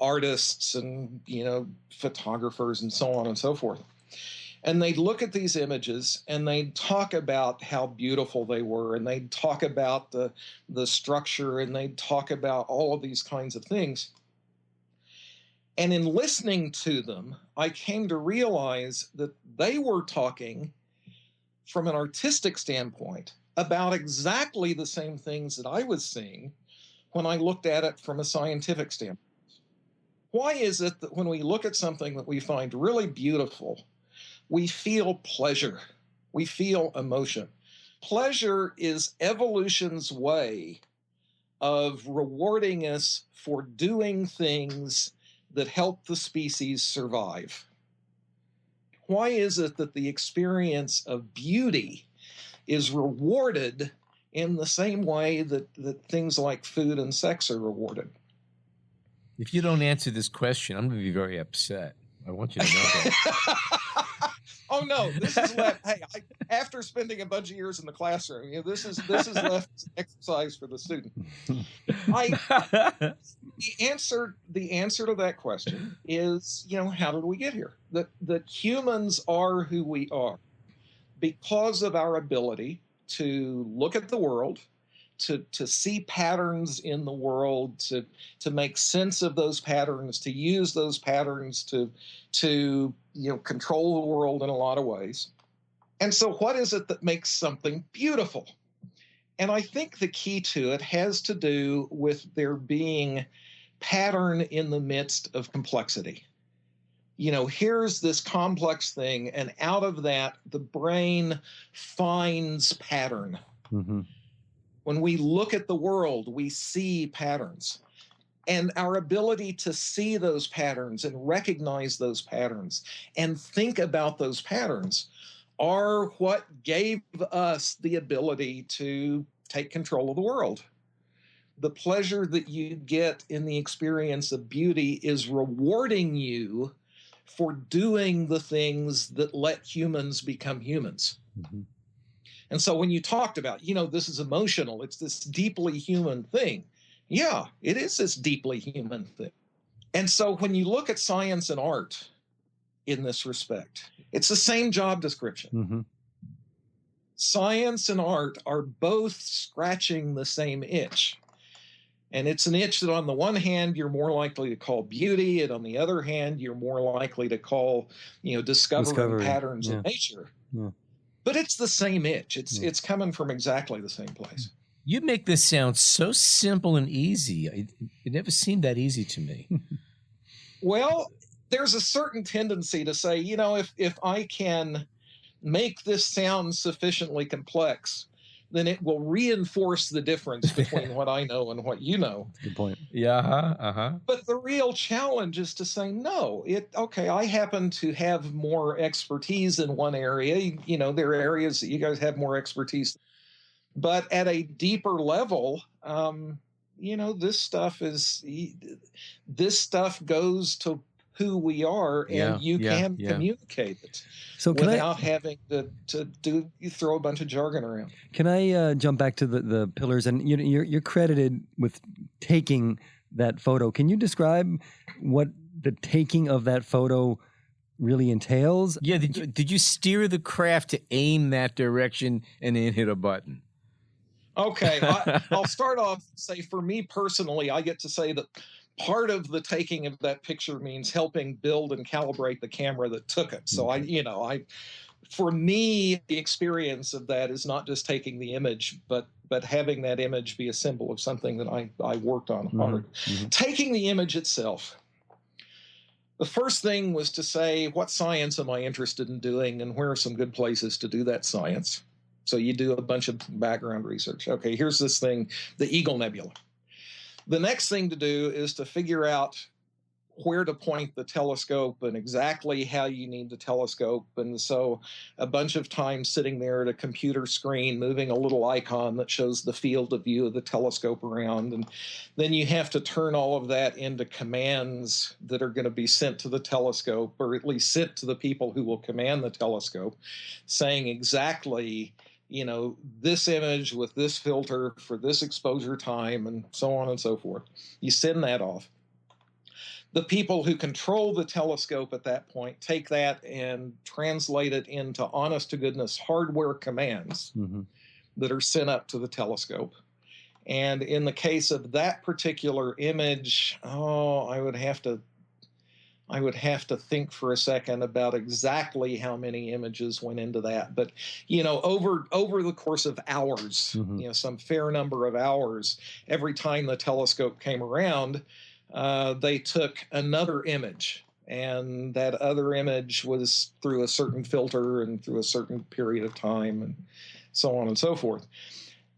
artists and, photographers and so on and so forth. And they'd look at these images and they'd talk about how beautiful they were, and they'd talk about the structure, and they'd talk about all of these kinds of things. And in listening to them, I came to realize that they were talking from an artistic standpoint about exactly the same things that I was seeing when I looked at it from a scientific standpoint. Why is it that when we look at something that we find really beautiful, we feel pleasure, we feel emotion? Pleasure is evolution's way of rewarding us for doing things that help the species survive. Why is it that the experience of beauty is rewarded in the same way that things like food and sex are rewarded? If you don't answer this question, I'm going to be very upset. I want you to know that. Oh no, this is left. Hey, after spending a bunch of years in the classroom, this is left as exercise for the student. The answer to that question is, how did we get here? That humans are who we are because of our ability to look at the world, to see patterns in the world, to make sense of those patterns, to use those patterns to control the world in a lot of ways. And so what is it that makes something beautiful? And I think the key to it has to do with there being pattern in the midst of complexity. Here's this complex thing, and out of that, the brain finds pattern. Mm-hmm. When we look at the world, we see patterns. And our ability to see those patterns and recognize those patterns and think about those patterns are what gave us the ability to take control of the world. The pleasure that you get in the experience of beauty is rewarding you for doing the things that let humans become humans. Mm-hmm. And so when you talked about, this is emotional, it's this deeply human thing. Yeah, it is this deeply human thing. And so when you look at science and art in this respect, it's the same job description. Mm-hmm. Science and art are both scratching the same itch. And it's an itch that on the one hand, you're more likely to call beauty, and on the other hand, you're more likely to call, discovering patterns in nature. Yeah. But it's the same itch. It's coming from exactly the same place. You make this sound so simple and easy. It never seemed that easy to me. Well, there's a certain tendency to say, if I can make this sound sufficiently complex, then it will reinforce the difference between what I know and what you know. Good point. Yeah. But the real challenge is to say, no, I happen to have more expertise in one area. There are areas that you guys have more expertise. But at a deeper level, this stuff goes to who we are, and you can communicate it without having to throw a bunch of jargon around. Can I jump back to the pillars? And you're credited with taking that photo. Can you describe what the taking of that photo really entails? Yeah, did you steer the craft to aim that direction and then hit a button? Okay, I'll start off, say, for me personally, I get to say that part of the taking of that picture means helping build and calibrate the camera that took it. So for me, the experience of that is not just taking the image, but having that image be a symbol of something that I worked on hard. Mm-hmm. Taking the image itself. The first thing was to say, what science am I interested in doing, and where are some good places to do that science? So you do a bunch of background research. Okay, here's this thing, the Eagle Nebula. The next thing to do is to figure out where to point the telescope and exactly how you need the telescope. And so a bunch of time sitting there at a computer screen, moving a little icon that shows the field of view of the telescope around. And then you have to turn all of that into commands that are going to be sent to the telescope, or at least sent to the people who will command the telescope, saying exactly, this image with this filter for this exposure time, and so on and so forth. You send that off. The people who control the telescope at that point take that and translate it into honest-to-goodness hardware commands that are sent up to the telescope. And in the case of that particular image, I would have to think for a second about exactly how many images went into that. But, over the course of hours, some fair number of hours, every time the telescope came around, they took another image. And that other image was through a certain filter and through a certain period of time, and so on and so forth.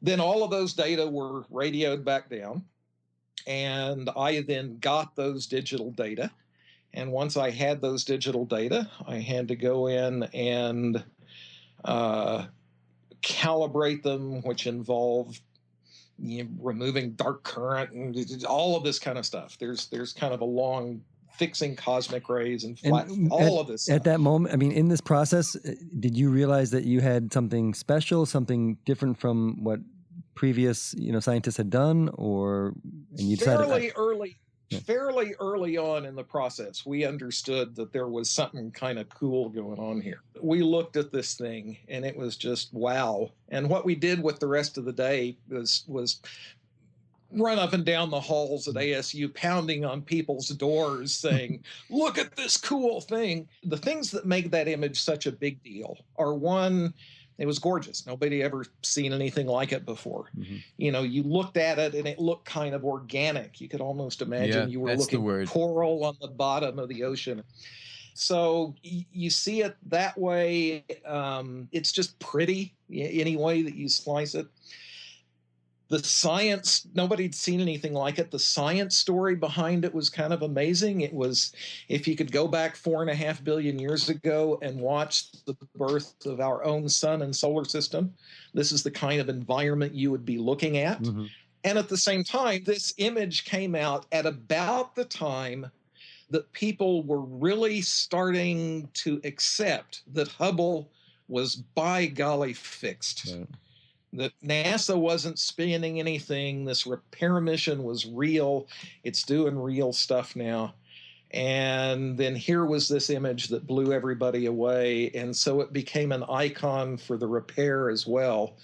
Then all of those data were radioed back down, and I then got those digital data. And once I had those digital data, I had to go in and calibrate them, which involved removing dark current and all of this kind of stuff. There's kind of a long fixing cosmic rays and all of this stuff. At that moment, in this process, did you realize that you had something special, something different from what previous scientists had done, and you decided fairly early on in the process, we understood that there was something kind of cool going on here. We looked at this thing, and it was just wow. And what we did with the rest of the day was run up and down the halls at ASU, pounding on people's doors, saying, look at this cool thing. The things that make that image such a big deal are, one, it was gorgeous. Nobody ever seen anything like it before. You looked at it and it looked kind of organic. You could almost imagine you were looking at coral on the bottom of the ocean. So you see it that way. It's just pretty any way that you slice it. The science, nobody'd seen anything like it. The science story behind it was kind of amazing. It was, if you could go back 4.5 billion years ago and watch the birth of our own sun and solar system, this is the kind of environment you would be looking at. And at the same time, this image came out at about the time that people were really starting to accept that Hubble was by golly fixed. Right. That NASA wasn't spinning anything. This repair mission was real. It's doing real stuff now. And then here was this image that blew everybody away. And so it became an icon for the repair as well.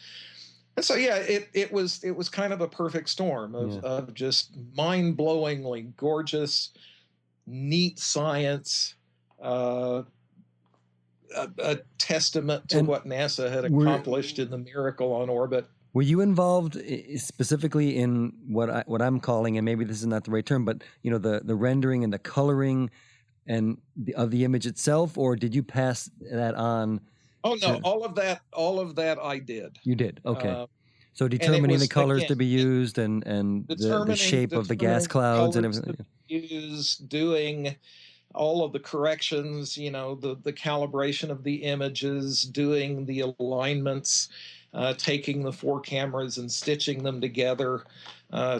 And so, yeah, it was kind of a perfect storm of just mind-blowingly gorgeous, neat science, a testament to what NASA had accomplished in the Miracle on Orbit. Were you involved specifically in what I'm calling, and maybe this is not the right term, but the rendering and the coloring and of the image itself, or did you pass that on? Oh no, all of that I did. You did, okay. So determining the colors to be used and the shape of the gas clouds and everything. Doing all of the corrections, the calibration of the images, doing the alignments, taking the 4 cameras and stitching them together,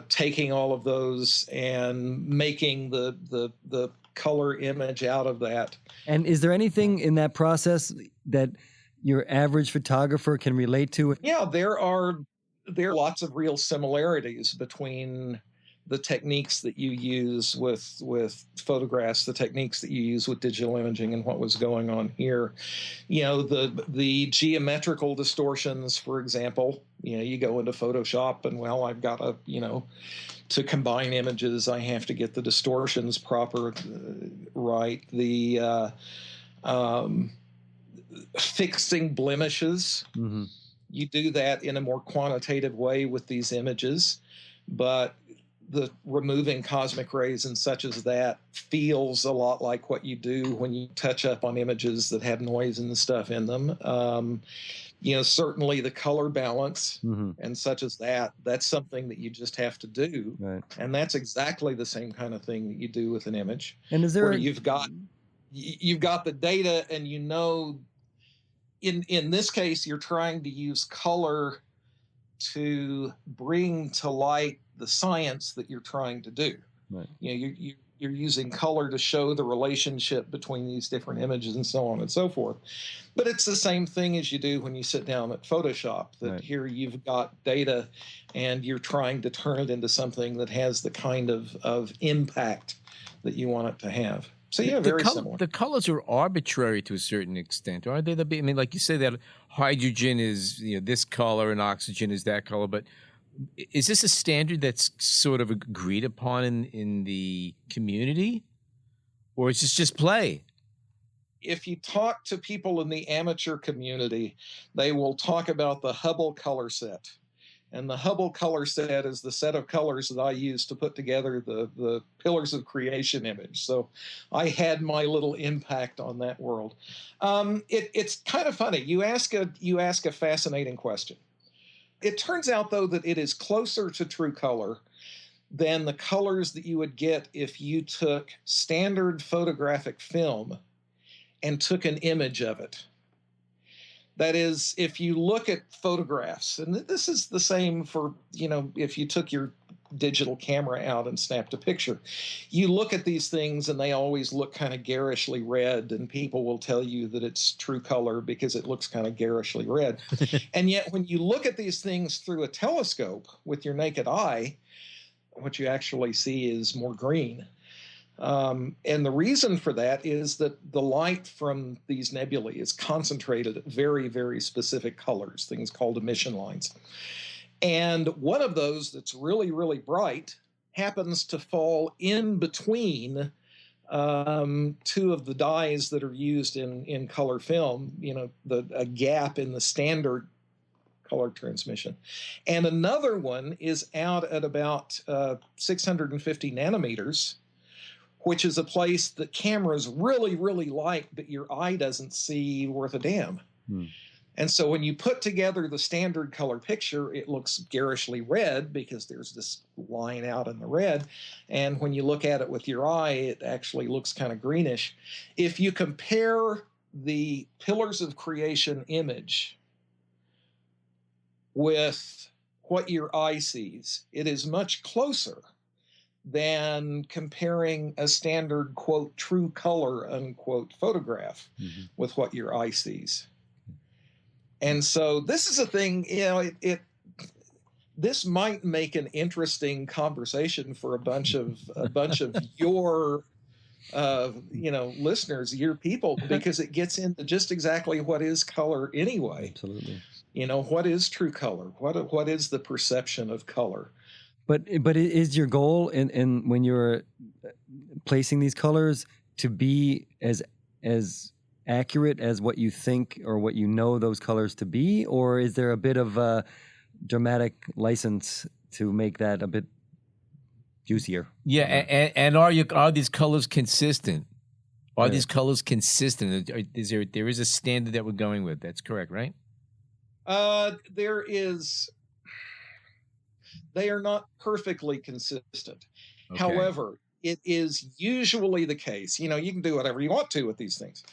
taking all of those and making the color image out of that. And is there anything in that process that your average photographer can relate to? Yeah, there are lots of real similarities between the techniques that you use with photographs, the techniques that you use with digital imaging, and what was going on here. The geometrical distortions, for example, you go into Photoshop and, well, I've got to combine images, I have to get the distortions proper, right. The fixing blemishes, you do that in a more quantitative way with these images, but the removing cosmic rays and such as that feels a lot like what you do when you touch up on images that have noise and stuff in them. Certainly the color balance and such as that's something that you just have to do. Right. And that's exactly the same kind of thing that you do with an image. And is there where you've got the data, and in this case, you're trying to use color to bring to light the science that you're trying to do. Right. You're using color to show the relationship between these different images and so on and so forth. But it's the same thing as you do when you sit down at Photoshop, that right. Here you've got data and you're trying to turn it into something that has the kind of impact that you want it to have. So yeah, very similar. The colors are arbitrary to a certain extent, aren't they? I mean, like you say that hydrogen is this color and oxygen is that color, but is this a standard that's sort of agreed upon in the community, or is this just play? If you talk to people in the amateur community, they will talk about the Hubble color set. And the Hubble color set is the set of colors that I use to put together the pillars of creation image. So I had my little impact on that world. It's kind of funny. You ask a fascinating question. It turns out, though, that it is closer to true color than the colors that you would get if you took standard photographic film and took an image of it. That is, if you look at photographs, and this is the same for, if you took your digital camera out and snapped a picture, you look at these things and they always look kind of garishly red, and people will tell you that it's true color because it looks kind of garishly red. And yet when you look at these things through a telescope with your naked eye, what you actually see is more green. And the reason for that is that the light from these nebulae is concentrated at very, very specific colors, things called emission lines. And one of those that's really, really bright happens to fall in between two of the dyes that are used in color film, a gap in the standard color transmission. And another one is out at about 650 nanometers, which is a place that cameras really, really like, but your eye doesn't see worth a damn. And so when you put together the standard color picture, it looks garishly red because there's this line out in the red. And when you look at it with your eye, it actually looks kind of greenish. If you compare the pillars of creation image with what your eye sees, it is much closer than comparing a standard, quote, true color, unquote, photograph with what your eye sees. And so this is a thing, this might make an interesting conversation for a bunch of your listeners, your people, because it gets into just exactly what is color anyway. Absolutely. What is true color? What is the perception of color? But is your goal in when you're placing these colors to be as accurate as what you think or what you know those colors to be, or is there a bit of a dramatic license to make that a bit juicier? Yeah, and are these colors consistent? Are these colors consistent? There is a standard that we're going with? That's correct, right? There is. They are not perfectly consistent. Okay. However, it is usually the case. You can do whatever you want to with these things.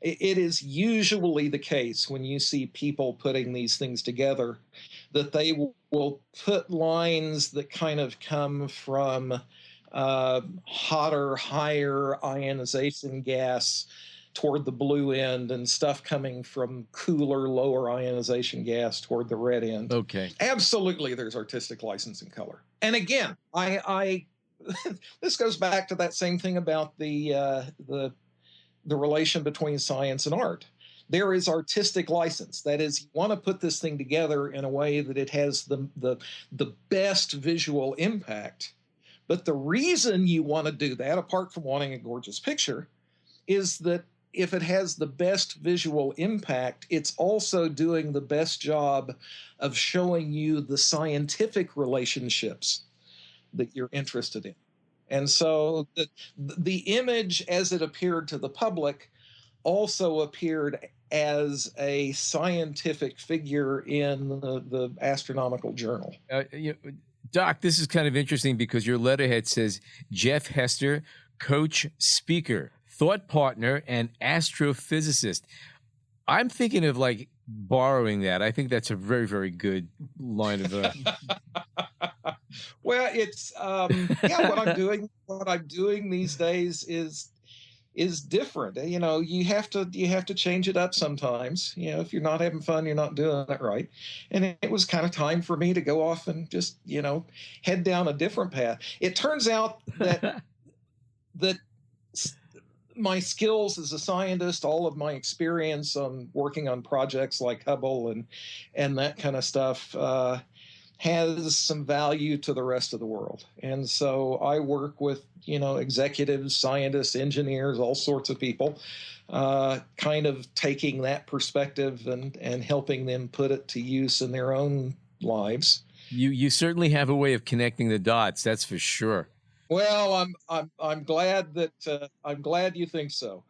It is usually the case when you see people putting these things together that they will put lines that kind of come from hotter, higher ionization gas toward the blue end and stuff coming from cooler, lower ionization gas toward the red end. Okay. Absolutely, there's artistic license in color. And again, I this goes back to that same thing about the relation between science and art. There is artistic license. That is, you want to put this thing together in a way that it has the best visual impact. But the reason you want to do that, apart from wanting a gorgeous picture, is that if it has the best visual impact, it's also doing the best job of showing you the scientific relationships that you're interested in. And so the image as it appeared to the public also appeared as a scientific figure in the astronomical journal. Doc, this is kind of interesting because your letterhead says Jeff Hester, coach, speaker, thought partner, and astrophysicist. I'm thinking of like borrowing that. I think that's a very, very good line of Well, it's what I'm doing these days is different. You have to change it up sometimes. If you're not having fun, you're not doing it right. And it was kind of time for me to go off and just, head down a different path. It turns out that my skills as a scientist, all of my experience on working on projects like Hubble and that kind of stuff, has some value to the rest of the world. And so I work with, executives, scientists, engineers, all sorts of people, kind of taking that perspective and helping them put it to use in their own lives. You certainly have a way of connecting the dots, that's for sure. Well, I'm glad that I'm glad you think so.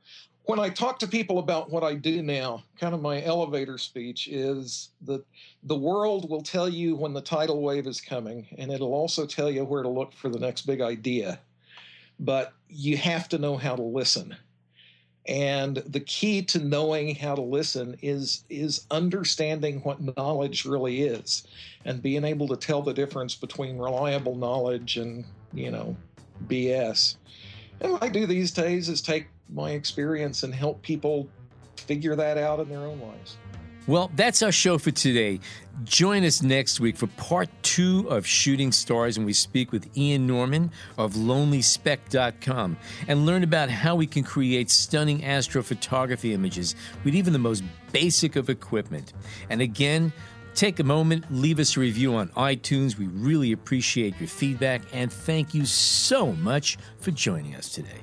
When I talk to people about what I do now, kind of my elevator speech is that the world will tell you when the tidal wave is coming, and it'll also tell you where to look for the next big idea. But you have to know how to listen. And the key to knowing how to listen is understanding what knowledge really is and being able to tell the difference between reliable knowledge and, BS. And what I do these days is take my experience and help people figure that out in their own lives. Well, that's our show for today. Join us next week for part 2 of Shooting Stars, and we speak with Ian Norman of LonelySpec.com and learn about how we can create stunning astrophotography images with even the most basic of equipment. And again, take a moment, leave us a review on iTunes. We really appreciate your feedback, and thank you so much for joining us today.